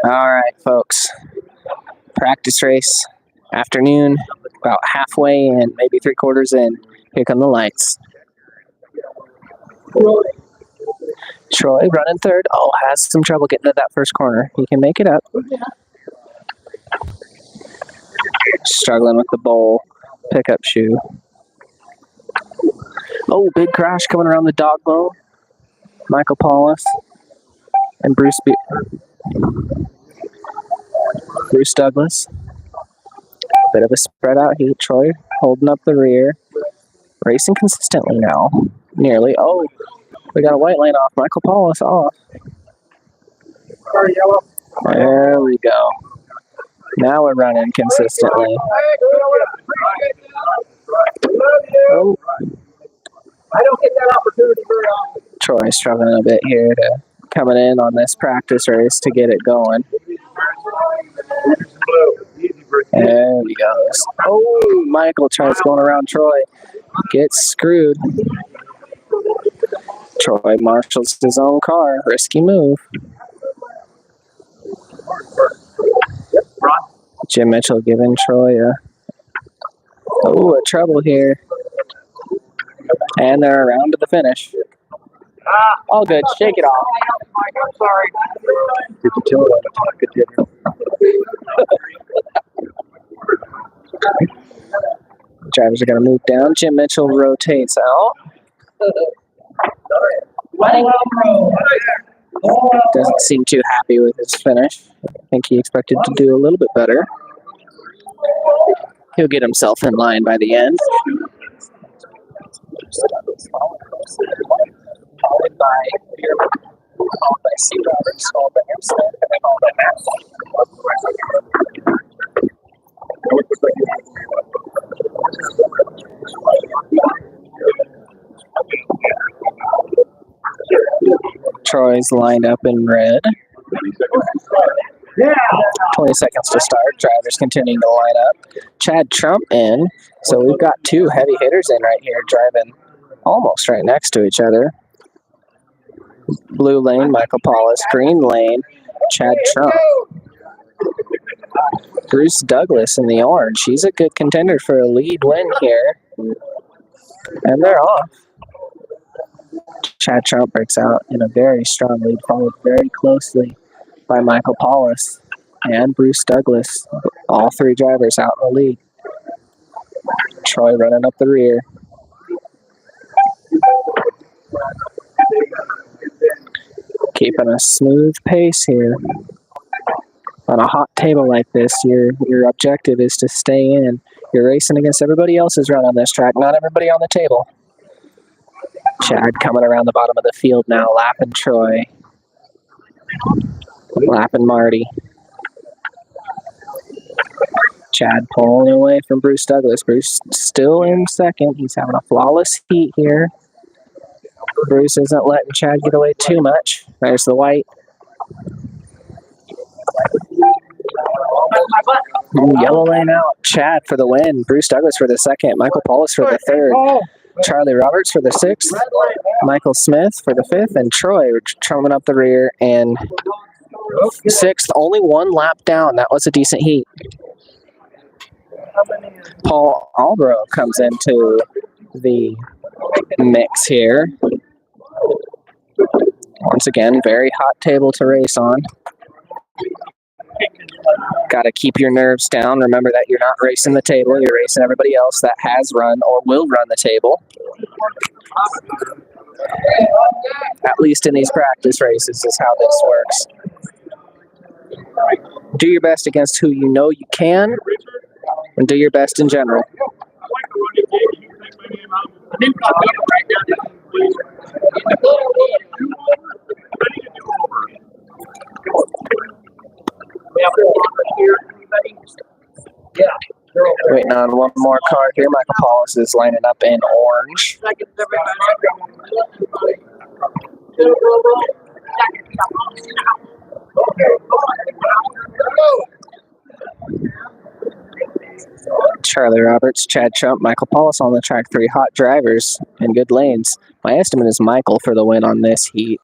All right, folks. Practice race, afternoon, about halfway in, maybe 3/4 in. Here come the lights. Troy running third. Oh, has some trouble getting to that first corner. He can make it up. Struggling with the bowl pickup shoe. Oh, big crash coming around the dog bowl. Michael Paulus and Bruce Douglas. Bit of a spread out heat. Troy holding up the rear. Racing consistently now. Nearly. Oh, we got a white lane off. Michael Paulus off. There we go. Now we're running consistently. Oh. I don't get that opportunity very often. Troy struggling a bit here to coming in on this practice race to get it going. There he goes. Oh, Michael tries going around Troy. Gets screwed. Troy marshals his own car. Risky move. Jim Mitchell giving Troy a trouble here. And they're around to the finish. All good. Shake it off. I'm sorry. Did you tell her I'm talking to you? Drivers are going to move down. Jim Mitchell rotates out. Doesn't seem too happy with his finish. I think he expected to do a little bit better. He'll get himself in line by the end. Followed by C. Roberts, followed by M. Smith, and then followed by Matt. Troy's lined up in red. 20 seconds to start. Drivers continuing to line up. Chad Trump in. So we've got two heavy hitters in right here, driving almost right next to each other. Blue lane, Michael Paulus. Green lane, Chad Trump. Bruce Douglas in the orange. He's a good contender for a lead win here. And they're off. Chad Trump breaks out in a very strong lead, followed very closely by Michael Paulus and Bruce Douglas. All three drivers out in the lead. Troy running up the rear. Keeping a smooth pace here. On a hot table like this, your objective is to stay in. You're racing against everybody else's run on this track, not everybody on the table. Chad coming around the bottom of the field now, lapping Troy. Lapping Marty. Chad pulling away from Bruce Douglas. Bruce still in second. He's having a flawless heat here. Bruce isn't letting Chad get away too much. There's the white. Yellow lane out. Chad for the win. Bruce Douglas for the second. Michael Paulus for the third. Charlie Roberts for the sixth. Michael Smith for the fifth. And Troy trumming up the rear in sixth. Only one lap down. That was a decent heat. Paul Albro comes into the mix here. Once again, very hot table to race on. Got to keep your nerves down. Remember that you're not racing the table. You're racing everybody else that has run or will run the table. At least in these practice races is how this works. Do your best against who you know you can, and do your best in general. Waiting on one more car here. Michael Paulus is lining up in orange. Charlie Roberts, Chad Trump, Michael Paulus on the track. 3 hot drivers in good lanes. My estimate is Michael for the win on this heat.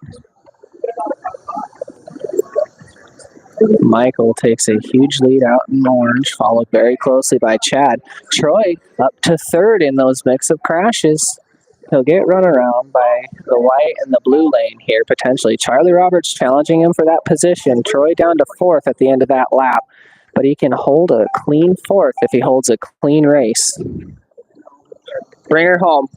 Michael takes a huge lead out in orange, followed very closely by Chad. Troy up to 3rd in those mix of crashes. He'll get run around by the white and the blue lane here, potentially. Charlie Roberts challenging him for that position. Troy down to 4th at the end of that lap. But he can hold a clean 4th if he holds a clean race. Bring her home.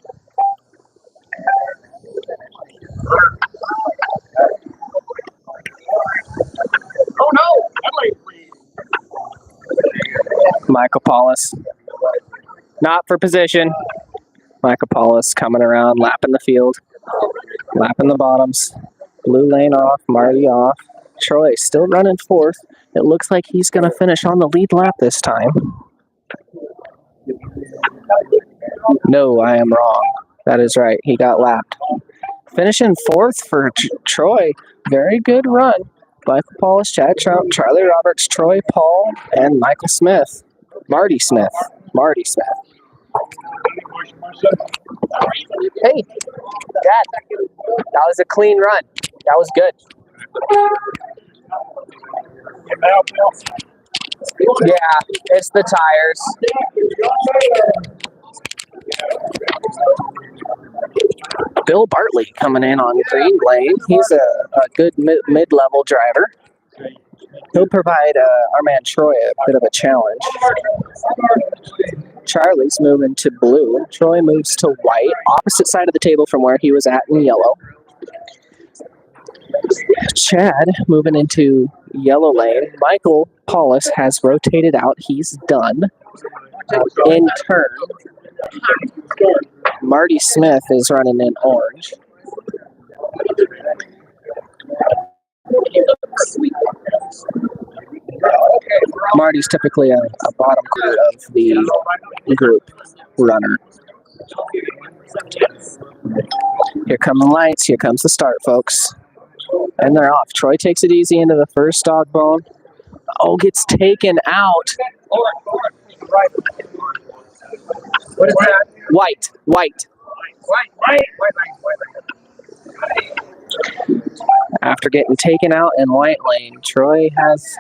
Oh no! Michael Paulus. Not for position. Michael Paulus coming around, lapping the field. Lapping the bottoms. Blue lane off, Marty off. Troy still running 4th. It looks like he's going to finish on the lead lap this time. No, I am wrong. That is right. He got lapped. Finishing 4th for Troy. Very good run. Michael Paulus, Chad Trump, Charlie Roberts, Troy Paul, and Michael Smith. Marty Smith. Marty Smith. Hey, Dad. That was a clean run. That was good. Yeah, it's the tires. Bill Bartley coming in on green lane. He's a good mid-level driver. He'll provide our man Troy a bit of a challenge. Charlie's moving to blue. Troy moves to white, opposite side of the table from where he was at in yellow. Chad moving into yellow lane. Michael Paulus has rotated out. He's done. In turn, Marty Smith is running in orange. Marty's typically a bottom quarter of the group runner. Here come the lights. Here comes the start, folks. And they're off. Troy takes it easy into the first dog bone. Oh, gets taken out. What is that? White. White. After getting taken out in white lane, Troy has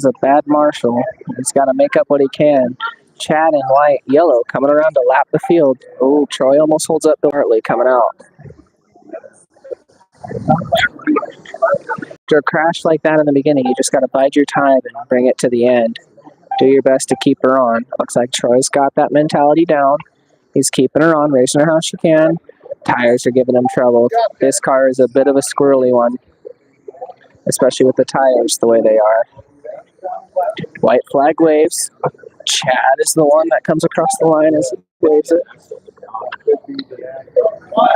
a bad marshal. He's got to make up what he can. Chad in white, yellow, coming around to lap the field. Oh, Troy almost holds up Bill Hartley coming out. After a crash like that in the beginning, you just got to bide your time and bring it to the end. Do your best to keep her on. Looks like Troy's got that mentality down. He's keeping her on, racing her how she can. Tires are giving him trouble. This car is a bit of a squirrely one, especially with the tires the way they are. White flag waves. Chad is the one that comes across the line as he waves it.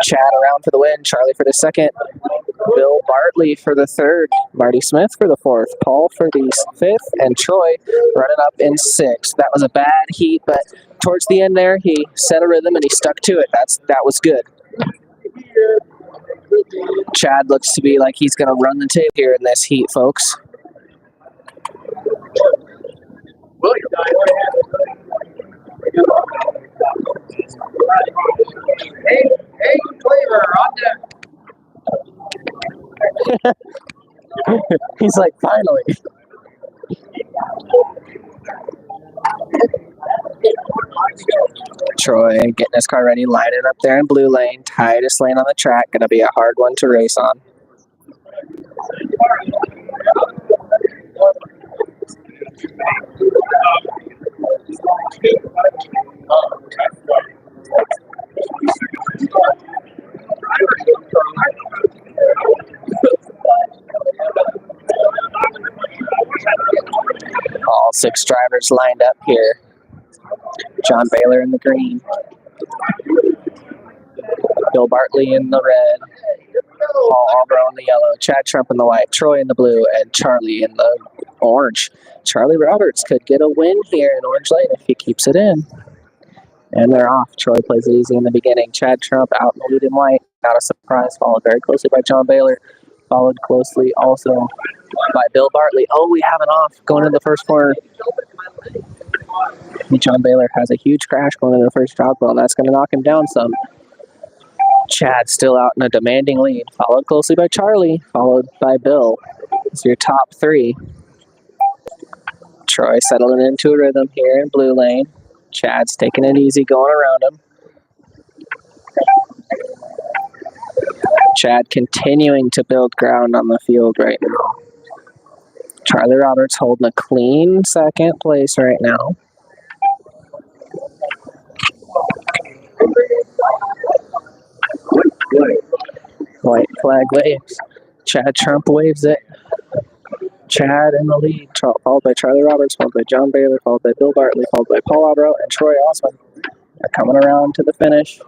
Chad around for the win. Charlie for the second. Bill Bartley for the third. Marty Smith for the fourth. Paul for the fifth. And Troy running up in sixth. That was a bad heat, but towards the end there, he set a rhythm and he stuck to it. That was good. Chad looks to be like he's going to run the table here in this heat, folks. Hey, flavor on deck. He's like, finally. Troy getting his car ready, lining up there in blue lane, tightest lane on the track. Going to be a hard one to race on. All six drivers lined up here. John Baylor in the green. Bill Bartley in the red. Paul Albro in the yellow. Chad Trump in the white. Troy in the blue. And Charlie in the orange. Charlie Roberts could get a win here in Orange Lane if he keeps it in. And they're off. Troy plays it easy in the beginning. Chad Trump out in the lead in white. Not a surprise. Followed very closely by John Baylor. Followed closely also by Bill Bartley. Oh, we have an off going into the first corner. John Baylor has a huge crash going into the first drop ball, and that's going to knock him down some. Chad still out in a demanding lead. Followed closely by Charlie. Followed by Bill. It's your top three. Troy settling into a rhythm here in blue lane. Chad's taking it easy, going around him. Chad continuing to build ground on the field right now. Charlie Roberts holding a clean second place right now. White flag waves. Chad Trump waves it. Chad in the lead, followed by Charlie Roberts, followed by John Baylor, followed by Bill Bartley, followed by Paul Albro, and Troy Osmond. They're coming around to the finish.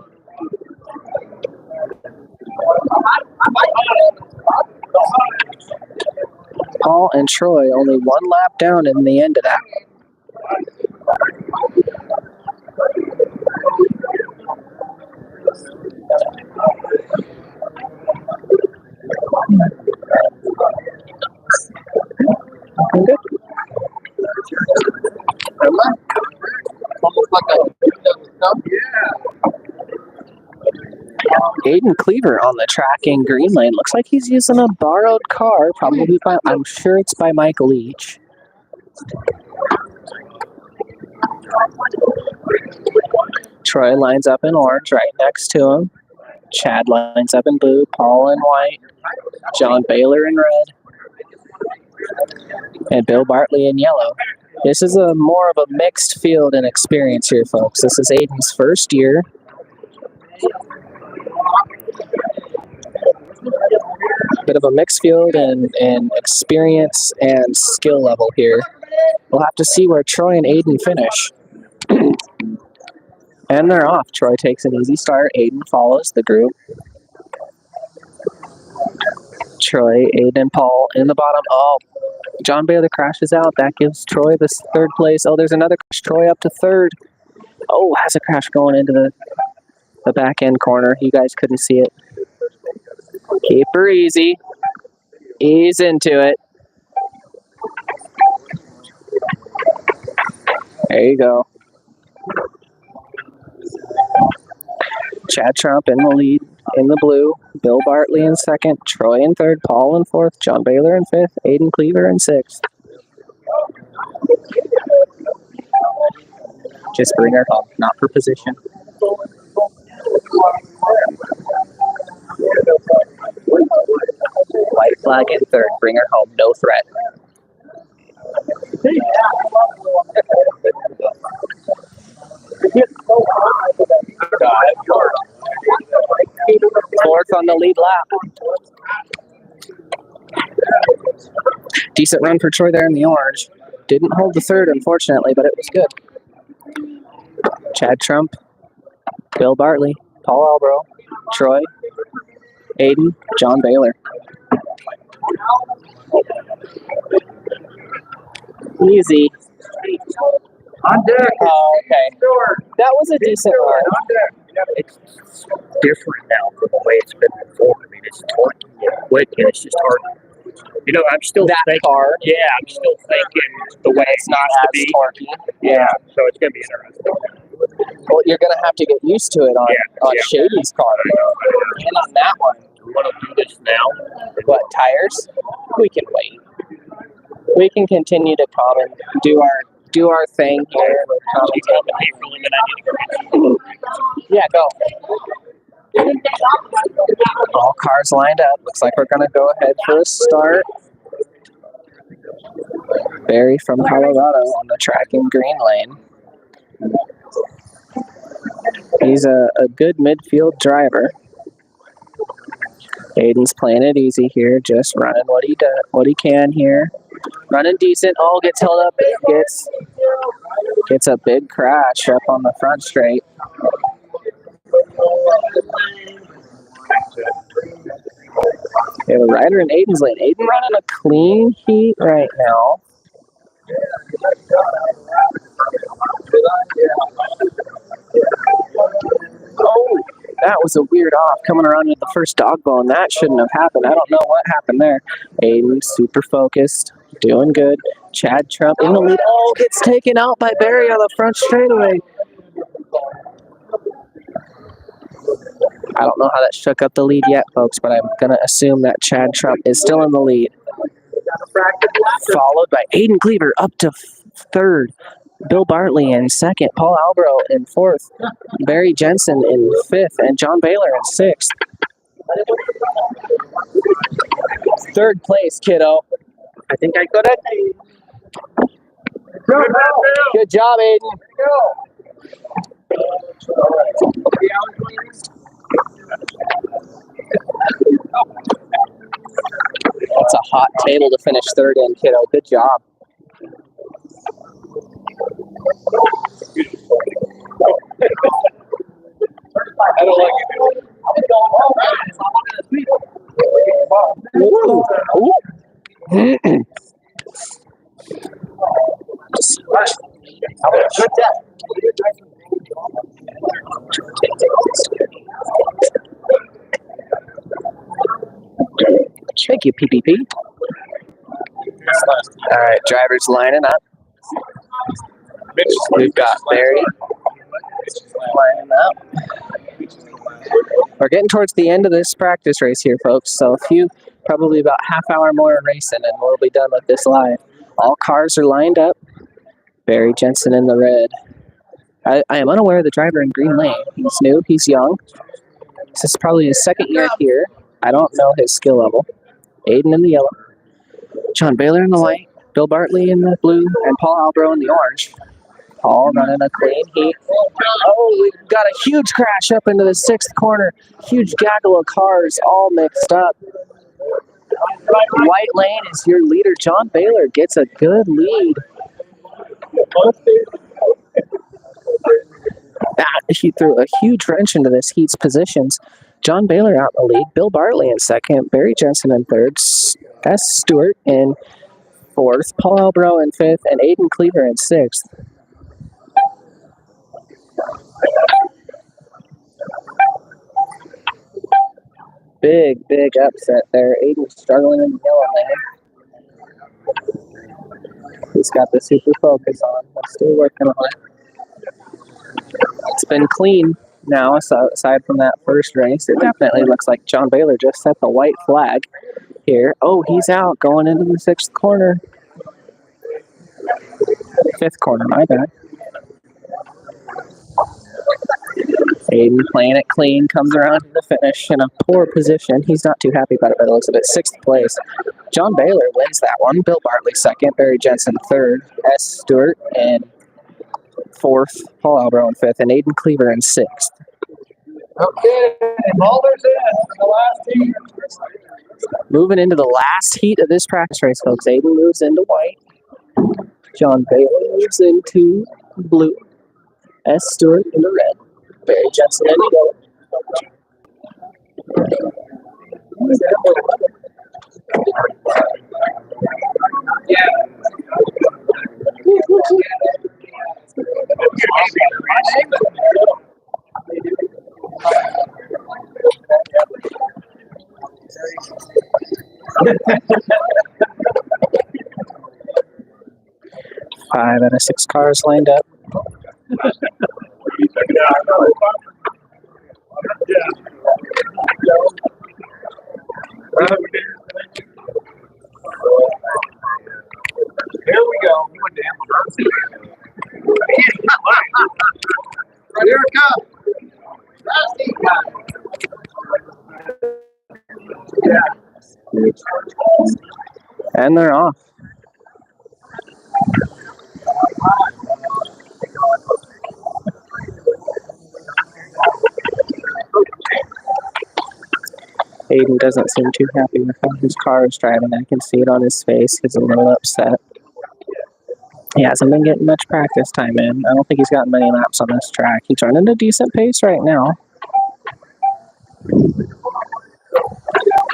Paul and Troy only one lap down in the end of that. Good. Aiden Cleaver on the track in green lane. Looks like he's using a borrowed car, probably by, I'm sure it's by Mike Leach. Troy lines up in orange right next to him. Chad lines up in blue, Paul in white, John Baylor in red, and Bill Bartley in yellow. This is a more of a mixed field and experience here, folks. This is Aiden's first year. Bit of a mixed field and experience and skill level here. We'll have to see where Troy and Aiden finish. And they're off. Troy takes an easy start. Aiden follows the group. Troy, Aiden, Paul in the bottom. Oh, John Baylor crashes out. That gives Troy the third place. Oh, there's another crash. Troy up to third. Oh, has a crash going into the back end corner. You guys couldn't see it. Keep her easy. Ease into it. There you go. Chad Trump in the lead in the blue. Bill Bartley in second. Troy in third. Paul in fourth. John Baylor in fifth. Aiden Cleaver in sixth. Just bring her home, not for position. White flag in third. Bring her home. No threat. Fourth on the lead lap. Decent run for Troy there in the orange. Didn't hold the third, unfortunately, but it was good. Chad Trump, Bill Bartley, Paul Albro, Troy, Aiden, John Baylor. Easy. On deck. Oh, okay. That was a decent run. It's different now from the way it's been before. I mean, it's torquey and quick, and it's just hard. You know, I'm still That thinking. car. Yeah, I'm still thinking the way It's not used to as be. torquey. Yeah, so it's gonna be interesting. Well, you're going to have to get used to it on Yeah. Shady's car. And on that one. We want to do this now. What, tires? We can wait. We can continue to come and do our thing here with commentating. April, and then I need to go. Yeah, go. All cars lined up. Looks like we're going to go ahead for a start. Barry from Colorado on the track in green lane. He's a good midfield driver. Aiden's playing it easy here, just running what he can here. Running decent. Oh, gets held up. Gets a big crash up on the front straight. We have a rider in Aiden's lane. Aiden running a clean heat right now. Oh, that was a weird off coming around with the first dog bone. That shouldn't have happened. I don't know what happened there. Aiden, super focused, doing good. Chad Trump in the lead. Oh, gets taken out by Barry on the front straightaway. I don't know how that shook up the lead yet, folks, but I'm going to assume that Chad Trump is still in the lead. Followed by Aiden Cleaver up to third. Bill Bartley in second. Paul Albro in fourth. Barry Jensen in fifth. And John Baylor in sixth. Third place, kiddo. I think I got it. Good job, Aiden. That's a hot table to finish third in, kiddo. Good job. I don't like it. Thank you, PPP. All right, drivers lining up. We've got Barry lining up. We're getting towards the end of this practice race here, folks. So probably about half hour more of racing, and we'll be done with this live. All cars are lined up. Barry Jensen in the red. I am unaware of the driver in green lane. He's new. He's young. This is probably his second year here. I don't know his skill level. Aiden in the yellow. John Baylor in the white. Bill Bartley in the blue. And Paul Albro in the orange. Paul running a clean heat. Oh, we've got a huge crash up into the sixth corner. Huge gaggle of cars all mixed up. White lane is your leader. John Baylor gets a good lead. He threw a huge wrench into this heat's positions. John Baylor out in the lead. Bill Bartley in second. Barry Jensen in third. S. Stewart in fourth. Paul Albro in fifth. And Aiden Cleaver in sixth. Big upset there. Aiden struggling in the yellow lane. He's got the super focus on. We're still working on it. It's been clean now, so aside from that first race. It definitely looks like John Baylor just set the white flag here. Oh, he's out going into the sixth corner. Fifth corner, my bad. Aiden playing it clean, comes around to the finish in a poor position. He's not too happy about it by the looks of it. Sixth place. John Baylor wins that one. Bill Bartley second. Barry Jensen third. S. Stewart in fourth. Paul Albro in fifth. And Aiden Cleaver in sixth. Okay, Mulder's in the last heat. Moving into the last heat of this practice race, folks. Aiden moves into white. John Baylor moves into blue. S. Stewart in the red. Barry Jensen in the yellow. Five out of six cars lined up. Here we go. Here it comes. Last heat, And they're off. Aiden doesn't seem too happy with how his car is driving. I can see it on his face. He's a little upset. He hasn't been getting much practice time in. I don't think he's gotten many laps on this track. He's running a decent pace right now.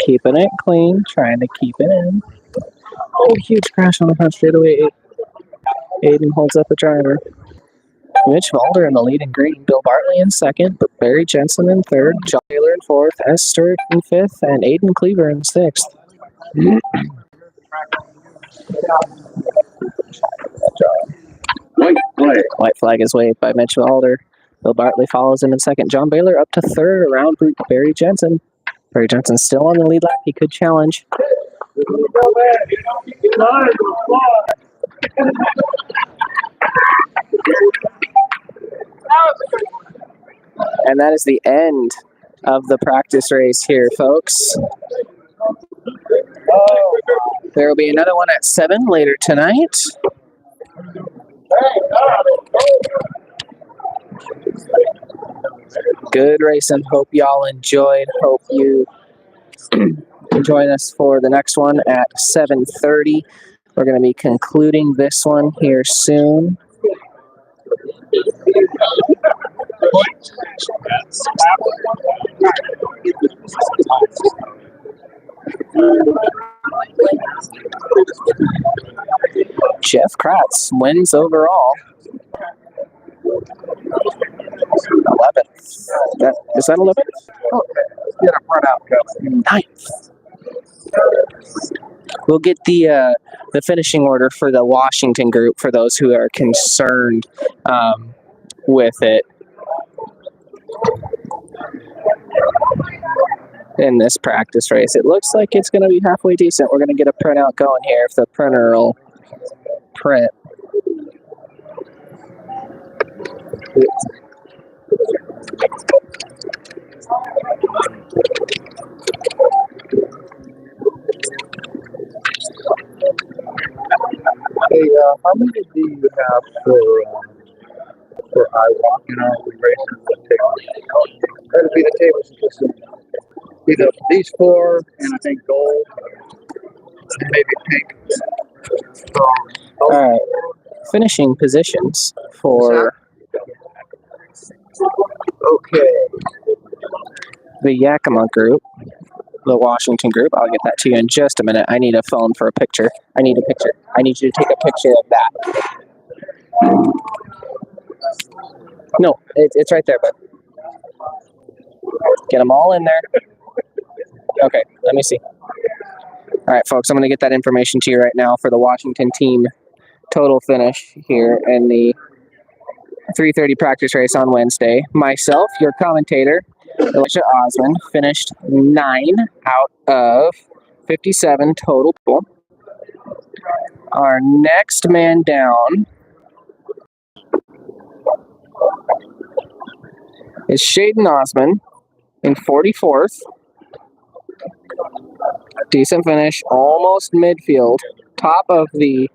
Keeping it clean, trying to keep it in. Oh, huge crash on the front straightaway. Aiden holds up the driver. Mitch Mulder in the lead in green. Bill Bartley in second. Barry Jensen in third. John Taylor in fourth. S. Stewart in fifth. And Aiden Cleaver in sixth. White flag. White flag is waved by Mitch Mulder. Bill Bartley follows him in second. John Baylor up to third around Barry Jensen. Barry Jensen still on the lead lap. He could challenge. And that is the end of the practice race here, folks. There will be another one at 7 later tonight. Good racing. Hope y'all enjoyed. Hope you join us for the next one at 7:30. We're going to be concluding this one here soon. Jeff Kratz wins overall. 11th. Is that 11th? Oh, get a front out coming. 9th. We'll get the finishing order for the Washington group for those who are concerned with it in this practice race. It looks like it's going to be halfway decent. We're going to get a printout going here if the printer will print. Hey, how many do you have for IWalk? You know, we racing the tables. That'll be the tables. Either these 4, and I think gold, and maybe pink. All right. Finishing positions for the Yakima group, the Washington group. I'll get that to you in just a minute. I need a phone for a picture. I need a picture. I need you to take a picture of that. No, it's right there, bud. Get them all in there. Okay, let me see. All right, folks, I'm going to get that information to you right now for the Washington team total finish here in the 3:30 practice race on Wednesday. Myself, your commentator, Alicia Osmond, finished 9 out of 57 total. Our next man down is Shaden Osmond in 44th. Decent finish, almost midfield, top of the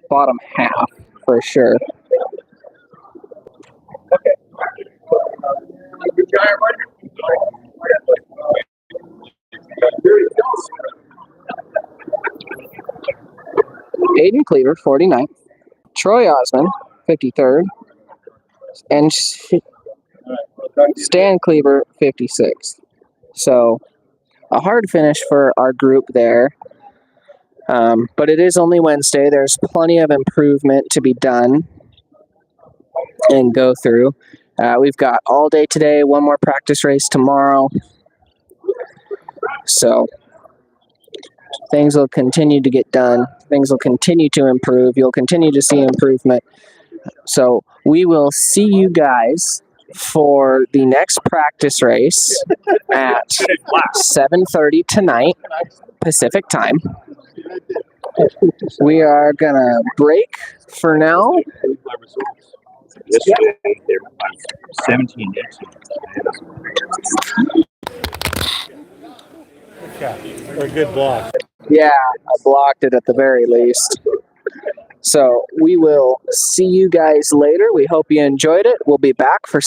bottom half for sure. Aiden Cleaver, 49th. Troy Osmond, 53rd. And Stan Cleaver, 56th. So a hard finish for our group there. But it is only Wednesday. There's plenty of improvement to be done and go through. We've got all day today, one more practice race tomorrow. So things will continue to get done. Things will continue to improve. You'll continue to see improvement. So we will see you guys for the next practice race at 7:30 tonight, Pacific time. We are going to break for now. Yesterday, they were 17 inches. Or a good block. Yeah, I blocked it at the very least. So we will see you guys later. We hope you enjoyed it. We'll be back for